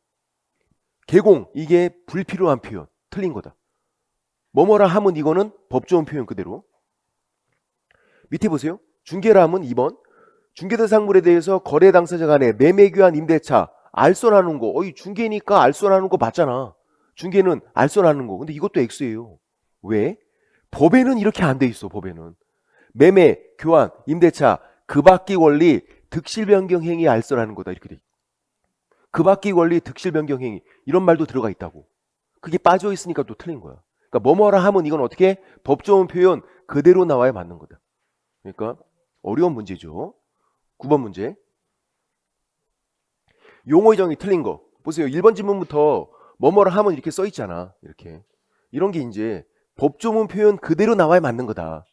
개공 이게 불필요한 표현. 틀린 거다. 뭐뭐라 하면 이거는 법조문 표현 그대로. 밑에 보세요. 중개라 하면 2번. 중개대상물에 대해서 거래 당사자 간에 매매 교환 임대차 알선하는 거. 중개니까 알선하는 거 맞잖아. 중개는 알선하는 거. 근데 이것도 X예요. 왜? 법에는 이렇게 안 돼 있어. 법에는. 매매, 교환, 임대차, 그 밖의 권리, 득실 변경 행위 알선하는 거다. 이렇게 돼. 그 밖의 권리, 득실 변경 행위. 이런 말도 들어가 있다고. 그게 빠져 있으니까 또 틀린 거야. 그러니까 뭐뭐라 하면 이건 어떻게? 법조문 표현 그대로 나와야 맞는 거다. 그러니까 어려운 문제죠. 9번 문제. 용어 정의 틀린 거. 보세요. 1번 지문부터 뭐뭐라 하면 이렇게 써 있잖아. 이렇게. 이런 게 이제 법조문 표현 그대로 나와야 맞는 거다.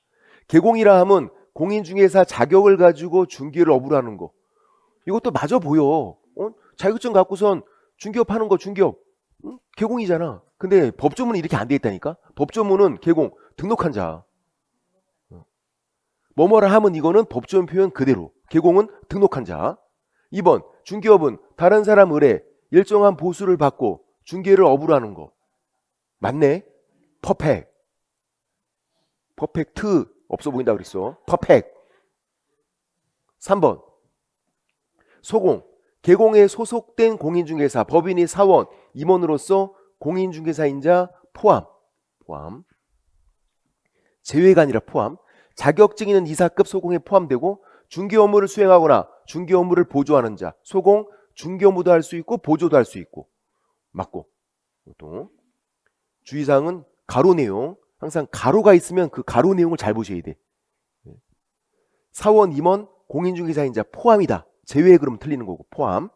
개공이라 하면 공인중개사 자격을 가지고 중개를 업으로 하는 거. 이것도 맞아 보여. 자격증 갖고선 중개업 하는 거 중개업. 개공이잖아. 근데 법조문은 이렇게 안 돼 있다니까. 법조문은 개공 등록한 자. 뭐뭐라 하면 이거는 법조문 표현 그대로. 개공은 등록한 자. 2번 중개업은 다른 사람 의뢰 일정한 보수를 받고 중개를 업으로 하는 거. 맞네. 퍼펙트. 퍼펙트 없어 보인다 그랬어. 퍼펙트. 3번 소공 개공에 소속된 공인중개사 법인이 사원 임원으로서 공인중개사인자 포함 제외가 아니라 포함. 자격증 있는 이사급 소공에 포함되고 중개 업무를 수행하거나 중개 업무를 보조하는 자. 소공 중개 업무도 할 수 있고 보조도 할 수 있고. 맞고. 또 주의사항은 가로 내용. 항상 가로가 있으면 그 가로 내용을 잘 보셔야 돼. 사원 임원 공인중개사인자 포함이다. 제외 그러면 틀리는 거고 포함.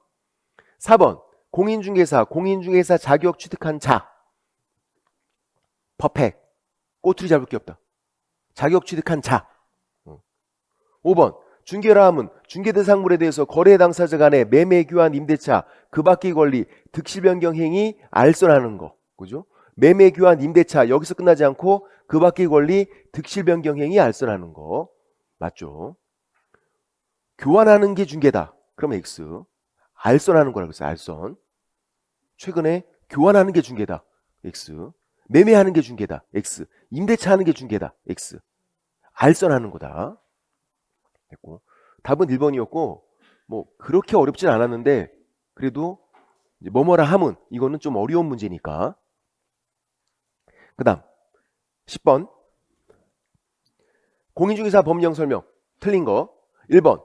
4번 공인중개사 자격 취득한 자. 퍼펙트. 꼬투리 잡을 게 없다. 자격 취득한 자. 5번 중개라 함은 중개대상물에 대해서 거래 당사자 간의 매매 교환 임대차 그 밖의 권리 득실 변경 행위 알선하는 거. 그죠? 매매 교환 임대차 여기서 끝나지 않고 그 밖의 권리 득실 변경 행위 알선하는 거. 맞죠? 교환하는 게 중개다. 그러면 X. 알선하는 거라고 했어요. 알선. 최근에 교환하는 게 중개다. X. 매매하는 게 중개다. X. 임대차 하는 게 중개다. X. 알선하는 거다. 됐고. 답은 1번이었고 뭐 그렇게 어렵진 않았는데 그래도 이제 뭐뭐라 함은 이거는 좀 어려운 문제니까. 그 다음 10번 공인중개사 법령 설명 틀린 거. 1번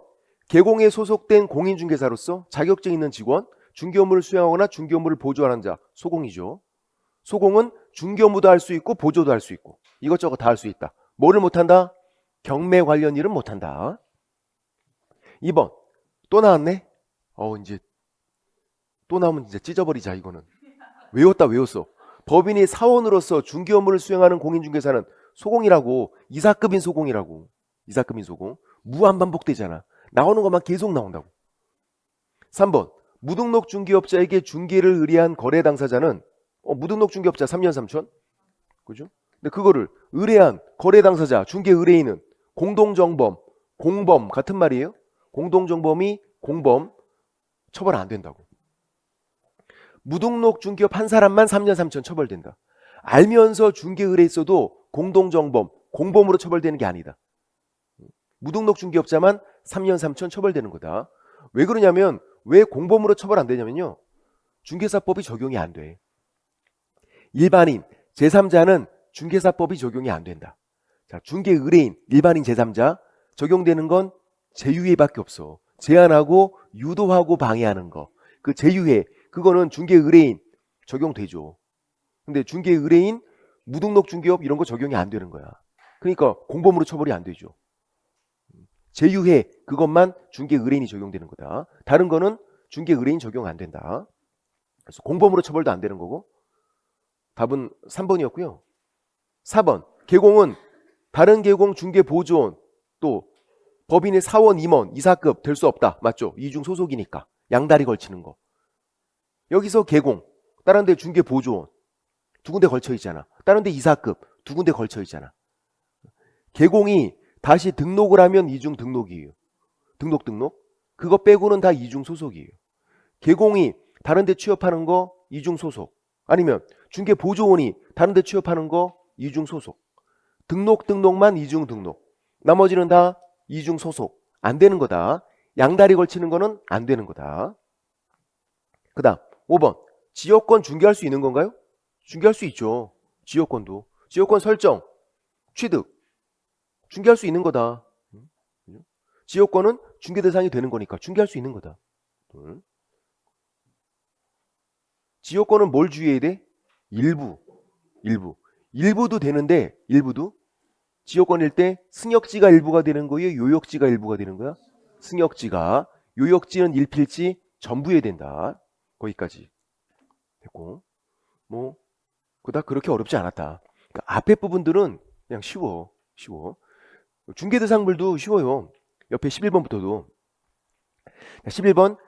개공에 소속된 공인중개사로서 자격증 있는 직원 중개 업무를 수행하거나 중개 업무를 보조하는 자. 소공이죠. 소공은 중개 업무도 할 수 있고 보조도 할 수 있고 이것저것 다 할 수 있다. 뭐를 못한다? 경매 관련 일은 못한다. 2번 또 나왔네. 이제 또 나오면 이제 찢어버리자. 이거는 외웠어. 법인이 사원으로서 중개 업무를 수행하는 공인중개사는 소공이라고. 이사급인 소공이라고. 이사급인 소공. 무한 반복되잖아. 나오는 것만 계속 나온다고. 3번 무등록 중개업자에게 중개를 의뢰한 거래 당사자는 무등록 중개업자 3년 3천. 그죠? 근데 그거를 의뢰한 거래 당사자 중개 의뢰인은 공동정범 공범 같은 말이에요. 공동정범이 공범 처벌 안 된다고. 무등록 중개업 한 사람만 3년 3천 처벌된다. 알면서 중개 의뢰했어도 공동정범 공범으로 처벌되는 게 아니다. 무등록 중개업자만 3년 3천 처벌되는 거다. 왜 그러냐면 왜 공범으로 처벌 안 되냐면요. 중개사법이 적용이 안 돼. 일반인 제3자는 중개사법이 적용이 안 된다. 자, 중개 의뢰인 일반인 제3자 적용되는 건 제휴의밖에 없어. 제한하고 유도하고 방해하는 거. 그 제휴해. 그거는 중개 의뢰인 적용되죠. 근데 중개 의뢰인, 무등록 중개업 이런 거 적용이 안 되는 거야. 그러니까 공범으로 처벌이 안 되죠. 제휴해. 그것만 중개 의뢰인이 적용되는 거다. 다른 거는 중개 의뢰인 적용 안 된다. 그래서 공범으로 처벌도 안 되는 거고. 답은 3번이었고요. 4번. 계공은 다른 계공 중개 보조원 또 법인의 사원 임원 이사급 될 수 없다. 맞죠? 이중 소속이니까. 양다리 걸치는 거. 여기서 계공, 다른 데 중개 보조원 두 군데 걸쳐 있잖아. 다른 데 이사급 두 군데 걸쳐 있잖아. 계공이 다시 등록을 하면 이중 등록이에요. 등록. 그거 빼고는 다 이중 소속이에요. 계공이 다른 데 취업하는 거 이중 소속. 아니면 중개 보조원이 다른 데 취업하는 거 이중 소속. 등록만 이중 등록. 나머지는 다 이중 소속. 안 되는 거다. 양다리 걸치는 거는 안 되는 거다. 그 다음 5번. 지역권 중개할 수 있는 건가요? 중개할 수 있죠. 지역권도. 지역권 설정, 취득. 중개할 수 있는 거다. 지역권은 중개 대상이 되는 거니까 중개할 수 있는 거다. 지역권은 뭘 주의해야 돼? 일부도 되는데, 일부도 지역권일 때 승역지가 일부가 되는 거예요? 요역지가 일부가 되는 거야? 승역지가. 요역지는 일필지 전부 해야 된다. 거기까지 됐고, 뭐 그닥 그렇게 어렵지 않았다. 그러니까 앞에 부분들은 그냥 쉬워. 중개대상물도 쉬워요. 옆에 11번부터도. 11번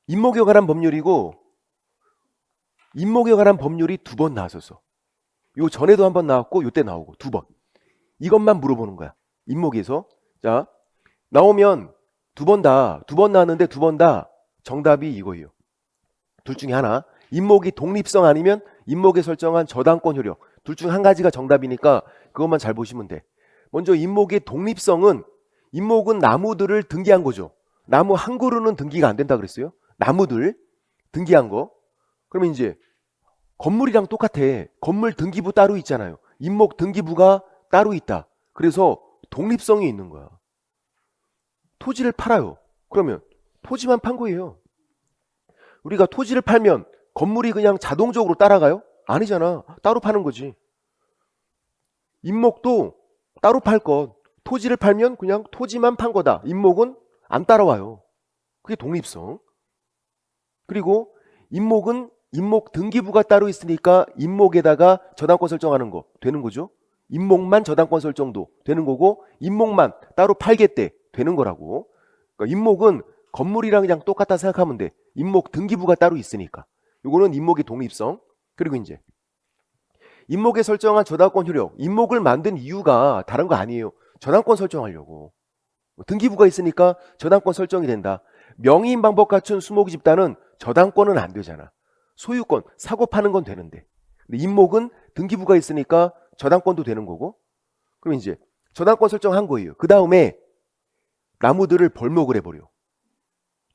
임목에 관한 법률이고, 임목에 관한 법률이 두 번 나왔었어. 요 전에도 한 번 나왔고 요때 나오고 두 번. 이것만 물어보는 거야. 임목에서. 자, 나오면 두 번 나왔는데 두 번 다 정답이 이거예요. 둘 중에 하나. 임목이 독립성 아니면 임목에 설정한 저당권 효력. 둘 중 한 가지가 정답이니까 그것만 잘 보시면 돼. 먼저 임목의 독립성은, 임목은 나무들을 등기한 거죠. 나무 한 그루는 등기가 안 된다 그랬어요. 나무들 등기한 거. 그러면 이제 건물이랑 똑같아. 건물 등기부 따로 있잖아요. 임목 등기부가 따로 있다. 그래서 독립성이 있는 거야. 토지를 팔아요. 그러면 토지만 판 거예요. 우리가 토지를 팔면 건물이 그냥 자동적으로 따라가요? 아니잖아. 따로 파는 거지. 임목도 따로 팔 것. 토지를 팔면 그냥 토지만 판 거다. 임목은 안 따라와요. 그게 독립성. 그리고 임목은 임목 등기부가 따로 있으니까 임목에다가 저당권 설정하는 거 되는 거죠. 임목만 저당권 설정도 되는 거고, 임목만 따로 팔겠대 되는 거라고. 그러니까 임목은 건물이랑 그냥 똑같다 생각하면 돼. 임목 등기부가 따로 있으니까. 이거는 임목의 독립성. 그리고 이제 임목에 설정한 저당권 효력. 임목을 만든 이유가 다른 거 아니에요. 저당권 설정하려고. 등기부가 있으니까 저당권 설정이 된다. 명의인 방법 갖춘 수목이 집단은 저당권은 안 되잖아. 소유권, 사고 파는 건 되는데. 근데 임목은 등기부가 있으니까 저당권도 되는 거고. 그럼 이제 저당권 설정한 거예요. 그 다음에 나무들을 벌목을 해버려.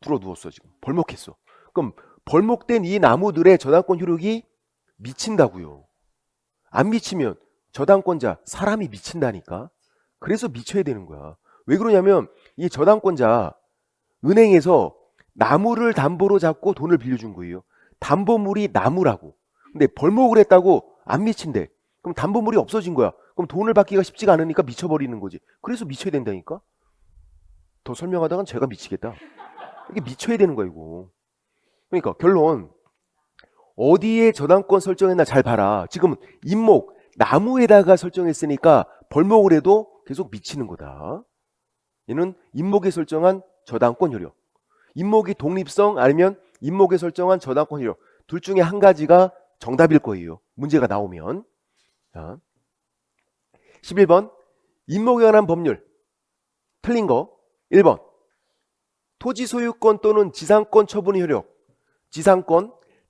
들어 누웠어 지금. 벌목했어. 그럼 벌목된 이 나무들의 저당권 효력이 미친다고요. 안 미치면 저당권자, 사람이 미친다니까. 그래서 미쳐야 되는 거야. 왜 그러냐면 이 저당권자, 은행에서 나무를 담보로 잡고 돈을 빌려준 거예요. 담보물이 나무라고. 근데 벌목을 했다고 안 미친대. 그럼 담보물이 없어진 거야. 그럼 돈을 받기가 쉽지가 않으니까 미쳐버리는 거지. 그래서 미쳐야 된다니까. 더 설명하다간 제가 미치겠다. 이게 미쳐야 되는 거야 이거. 그러니까 결론, 어디에 저당권 설정했나 잘 봐라. 지금 임목, 나무에다가 설정했으니까 벌목을 해도 계속 미치는 거다. 얘는 임목에 설정한 저당권 효력. 임목이 독립성 아니면 임목에 설정한 저당권 효력. 둘 중에 한 가지가 정답일 거예요. 문제가 나오면. 자, 11번 임목에 관한 법률. 틀린 거 1번 토지 소유권 또는 지상권 처분의 효력.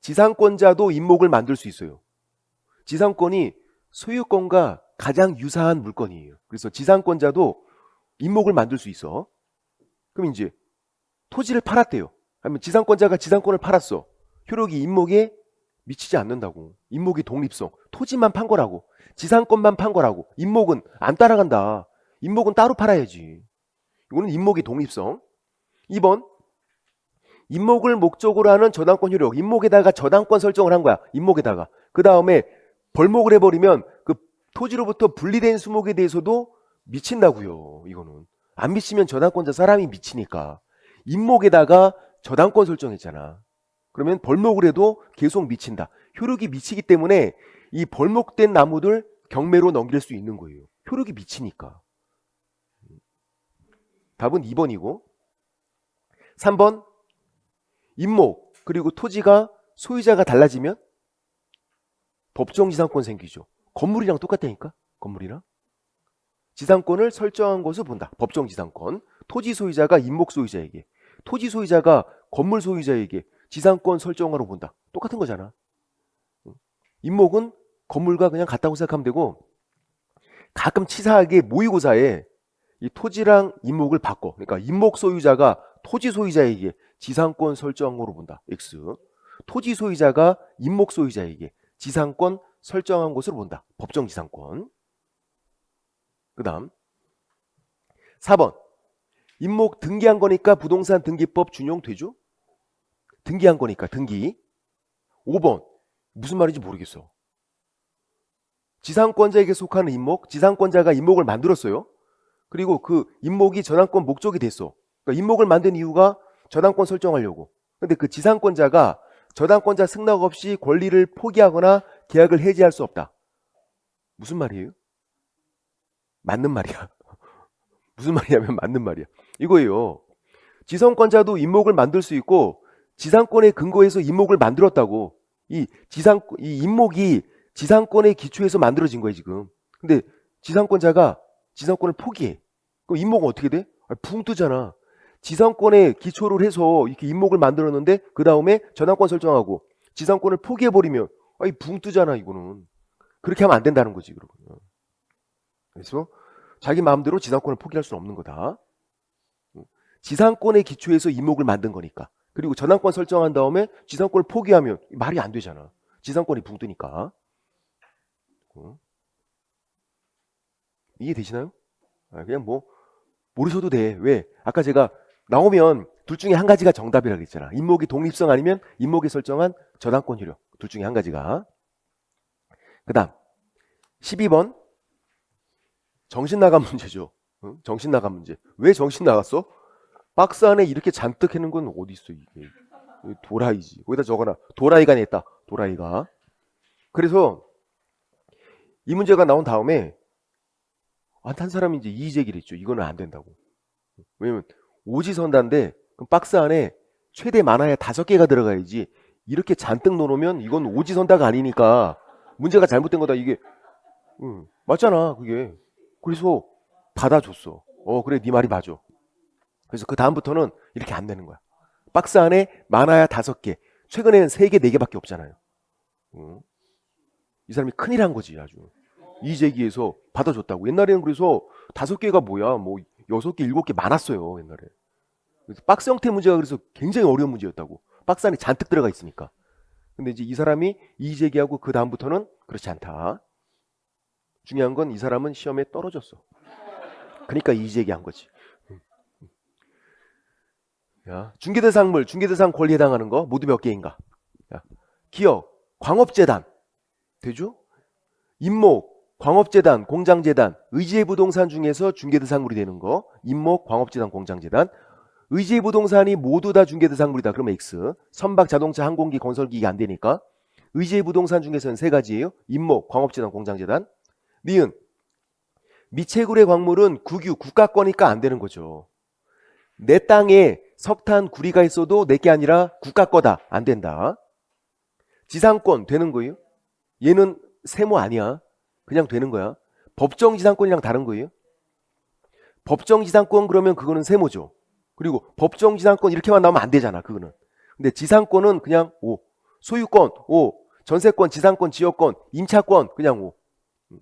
지상권자도 임목을 만들 수 있어요. 지상권이 소유권과 가장 유사한 물건이에요. 그래서 지상권자도 임목을 만들 수 있어. 그럼 이제 토지를 팔았대요. 아니면 지상권자가 지상권을 팔았어. 효력이 임목에 미치지 않는다고. 임목이 독립성. 토지만 판 거라고. 지상권만 판 거라고. 임목은 안 따라간다. 임목은 따로 팔아야지. 이거는 임목이 독립성. 2번 임목을 목적으로 하는 저당권 효력. 임목에다가 저당권 설정을 한 거야. 임목에다가. 그 다음에 벌목을 해버리면 그 토지로부터 분리된 수목에 대해서도 미친다고요. 이거는. 안 미치면 저당권자 사람이 미치니까. 임목에다가 저당권 설정했잖아. 그러면 벌목을 해도 계속 미친다. 효력이 미치기 때문에 이 벌목된 나무들 경매로 넘길 수 있는 거예요. 효력이 미치니까. 답은 2번이고 3번 임목 그리고 토지가 소유자가 달라지면 법정 지상권 생기죠. 건물이랑 똑같다니까. 건물이랑. 지상권을 설정한 것을 본다. 법정 지상권. 토지 소유자가 임목 소유자에게, 토지 소유자가 건물 소유자에게 지상권 설정하러 본다. 똑같은 거잖아. 임목은 건물과 그냥 같다고 생각하면 되고, 가끔 치사하게 모의고사에 이 토지랑 임목을 바꿔. 그러니까 임목 소유자가 토지 소유자에게 지상권 설정으로 본다. X. 토지 소유자가 임목 소유자에게 지상권 설정한 것으로 본다. 법정 지상권. 그 다음 4번 임목 등기한 거니까 부동산 등기법 준용되죠? 등기한 거니까 등기. 5번 무슨 말인지 모르겠어. 지상권자에게 속하는 임목, 지상권자가 임목을 만들었어요. 그리고 그 임목이 저당권 목적이 됐어. 그러니까 임목을 만든 이유가 저당권 설정하려고. 근데 그 지상권자가 저당권자 승낙 없이 권리를 포기하거나 계약을 해지할 수 없다. 무슨 말이에요? 맞는 말이야. 무슨 말이냐면 맞는 말이야. 이거예요. 지상권자도 임목을 만들 수 있고 지상권에 근거해서 임목을 만들었다고. 이 임목이 지상권의 기초에서 만들어진 거예요, 지금. 근데 지상권자가 지상권을 포기해. 그럼 임목은 어떻게 돼? 붕 뜨잖아. 지상권에 기초를 해서 이렇게 임목을 만들었는데 그 다음에 저당권 설정하고 지상권을 포기해버리면 붕 뜨잖아, 이거는. 그렇게 하면 안 된다는 거지, 그러면. 그래서 자기 마음대로 지상권을 포기할 수는 없는 거다. 지상권의 기초에서 임목을 만든 거니까. 그리고 저당권 설정한 다음에 지상권을 포기하면 말이 안 되잖아. 지상권이 붕 뜨니까. 이해되시나요? 그냥 뭐 모르셔도 돼. 왜? 아까 제가 나오면 둘 중에 한 가지가 정답이라고 했잖아. 임목이 독립성 아니면 임목이 설정한 저당권 효력. 둘 중에 한 가지가. 그 다음 12번 정신 나간 문제죠. 응? 정신 나간 문제. 왜 정신 나갔어? 박스 안에 이렇게 잔뜩 해놓은 건 어디 있어 이게. 도라이지. 거기다 적어놔. 도라이가 냈다. 도라이가. 그래서 이 문제가 나온 다음에 한 사람이 이제 이의제기를 했죠. 이거는 안 된다고. 왜냐면 오지선다인데 그럼 박스 안에 최대 많아야 5개가 들어가야지. 이렇게 잔뜩 넣어놓으면 이건 오지선다가 아니니까 문제가 잘못된 거다. 이게 맞잖아 그게. 그래서 받아줬어. 그래 네 말이 맞아. 그래서 그 다음부터는 이렇게 안 되는 거야. 박스 안에 많아야 5개. 최근에는 3개, 4개밖에 없잖아요. 이 사람이 큰일 한 거지 아주. 이의제기해서 받아줬다고. 옛날에는 그래서 5개가 뭐야 뭐 6개, 7개 많았어요 옛날에. 그래서 박스 형태 문제가 그래서 굉장히 어려운 문제였다고. 박스 안에 잔뜩 들어가 있으니까. 근데 이제 이 사람이 이의제기하고 그 다음부터는 그렇지 않다. 중요한 건 이 사람은 시험에 떨어졌어. 그러니까 이의제기한 거지. 야, 중개대상물, 중개대상 권리에 해당하는 거 모두 몇 개인가? 야, 기업, 광업재단 되죠? 임목, 광업재단, 공장재단, 의지의 부동산 중에서 중개대상물이 되는 거. 임목, 광업재단, 공장재단. 의지의 부동산이 모두 다 중개대상물이다. 그러면 X. 선박, 자동차, 항공기, 건설기기 안 되니까. 의지의 부동산 중에서는 3가지예요. 임목, 광업재단, 공장재단. 니은. 미채굴의 광물은 국유, 국가 거니까 안 되는 거죠. 내 땅에 석탄, 구리가 있어도 내게 아니라 국가 거다. 안 된다. 지상권 되는 거예요. 얘는 세무 아니야. 그냥 되는 거야. 법정 지상권이랑 다른 거예요. 법정 지상권 그러면 그거는 세무죠. 그리고 법정 지상권 이렇게만 나오면 안 되잖아. 그거는. 근데 지상권은 그냥 O. 소유권 O. 전세권, 지상권, 지역권, 임차권 그냥 O.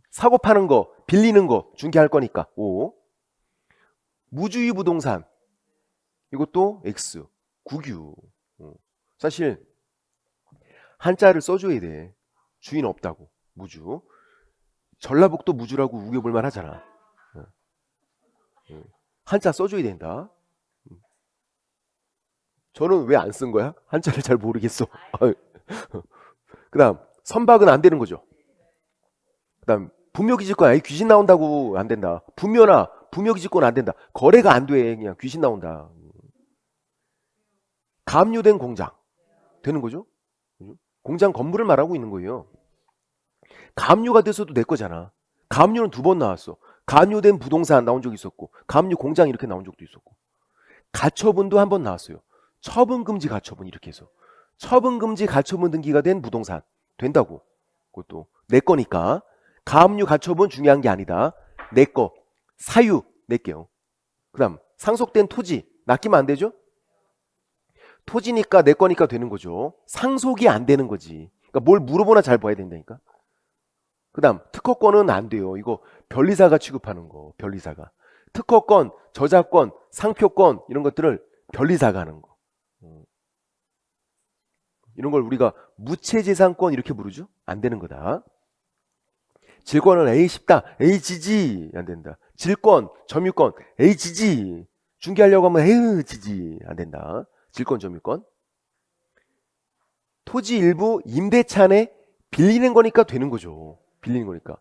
사고 파는 거, 빌리는 거 중개할 거니까 O. 무주의 부동산 이것도 X. 국유. 사실 한자를 써줘야 돼. 주인 없다고. 무주. 전라북도 무주라고 우겨볼만 하잖아. 한자 써줘야 된다. 저는 왜 안 쓴 거야? 한자를 잘 모르겠어. 그다음 선박은 안 되는 거죠. 그다음 분묘기지권 아예 귀신 나온다고 안 된다. 분묘나 분묘기지권 안 된다. 거래가 안 돼. 그냥 귀신 나온다. 가압류된 공장 되는 거죠. 공장 건물을 말하고 있는 거예요. 가압류가 돼서도 내 거잖아. 가압류는 두 번 나왔어. 가압류된 부동산 나온 적 있었고, 가압류 공장 이렇게 나온 적도 있었고, 가처분도 한 번 나왔어요. 처분금지 가처분 이렇게 해서 처분금지 가처분 등기가 된 부동산 된다고. 그것도 내 거니까. 가압류 가처분 중요한 게 아니다. 내 거. 사유 낼게요. 그다음 상속된 토지 낚이면 안 되죠? 토지니까 내 거니까 되는 거죠. 상속이 안 되는 거지. 그러니까 뭘 물어보나 잘 봐야 된다니까. 그다음 특허권은 안 돼요. 이거 변리사가 취급하는 거. 변리사가. 특허권, 저작권, 상표권 이런 것들을 변리사가 하는 거. 이런 걸 우리가 무체재산권 이렇게 부르죠? 안 되는 거다. 질권은 A 쉽다. A 지지 안 된다. 질권, 점유권 A 지지. 중개하려고 하면 에휴 지지 안 된다. 질권, 점유권. 토지 일부 임대차에 빌리는 거니까 되는 거죠. 빌리는 거니까.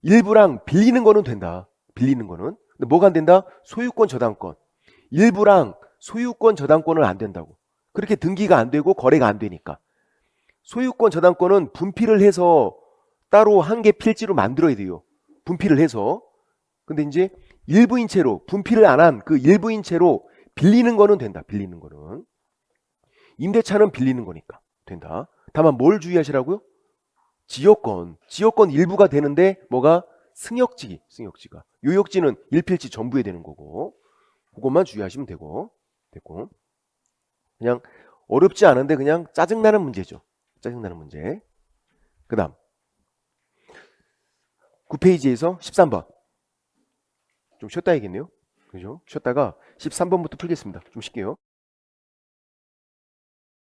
일부랑 빌리는 거는 된다. 빌리는 거는. 근데 뭐가 안 된다? 소유권, 저당권. 일부랑 소유권, 저당권은 안 된다고. 그렇게 등기가 안 되고 거래가 안 되니까. 소유권, 저당권은 분필을 해서 따로 한 개 필지로 만들어야 돼요. 분필을 해서. 근데 이제 일부인 채로 분필을 안 한 그 일부인 채로 빌리는 거는 된다. 빌리는 거는. 임대차는 빌리는 거니까 된다. 다만 뭘 주의하시라고요? 지역권. 지역권 일부가 되는데 뭐가? 승역지. 승역지가. 요역지는 일필지 전부에 되는 거고. 그것만 주의하시면 되고. 됐고. 그냥 어렵지 않은데 그냥 짜증나는 문제죠. 짜증나는 문제. 그 다음 9페이지에서 13번 좀 쉬었다 해야겠네요. 그죠? 쉬었다가 13번부터 풀겠습니다. 좀 쉴게요.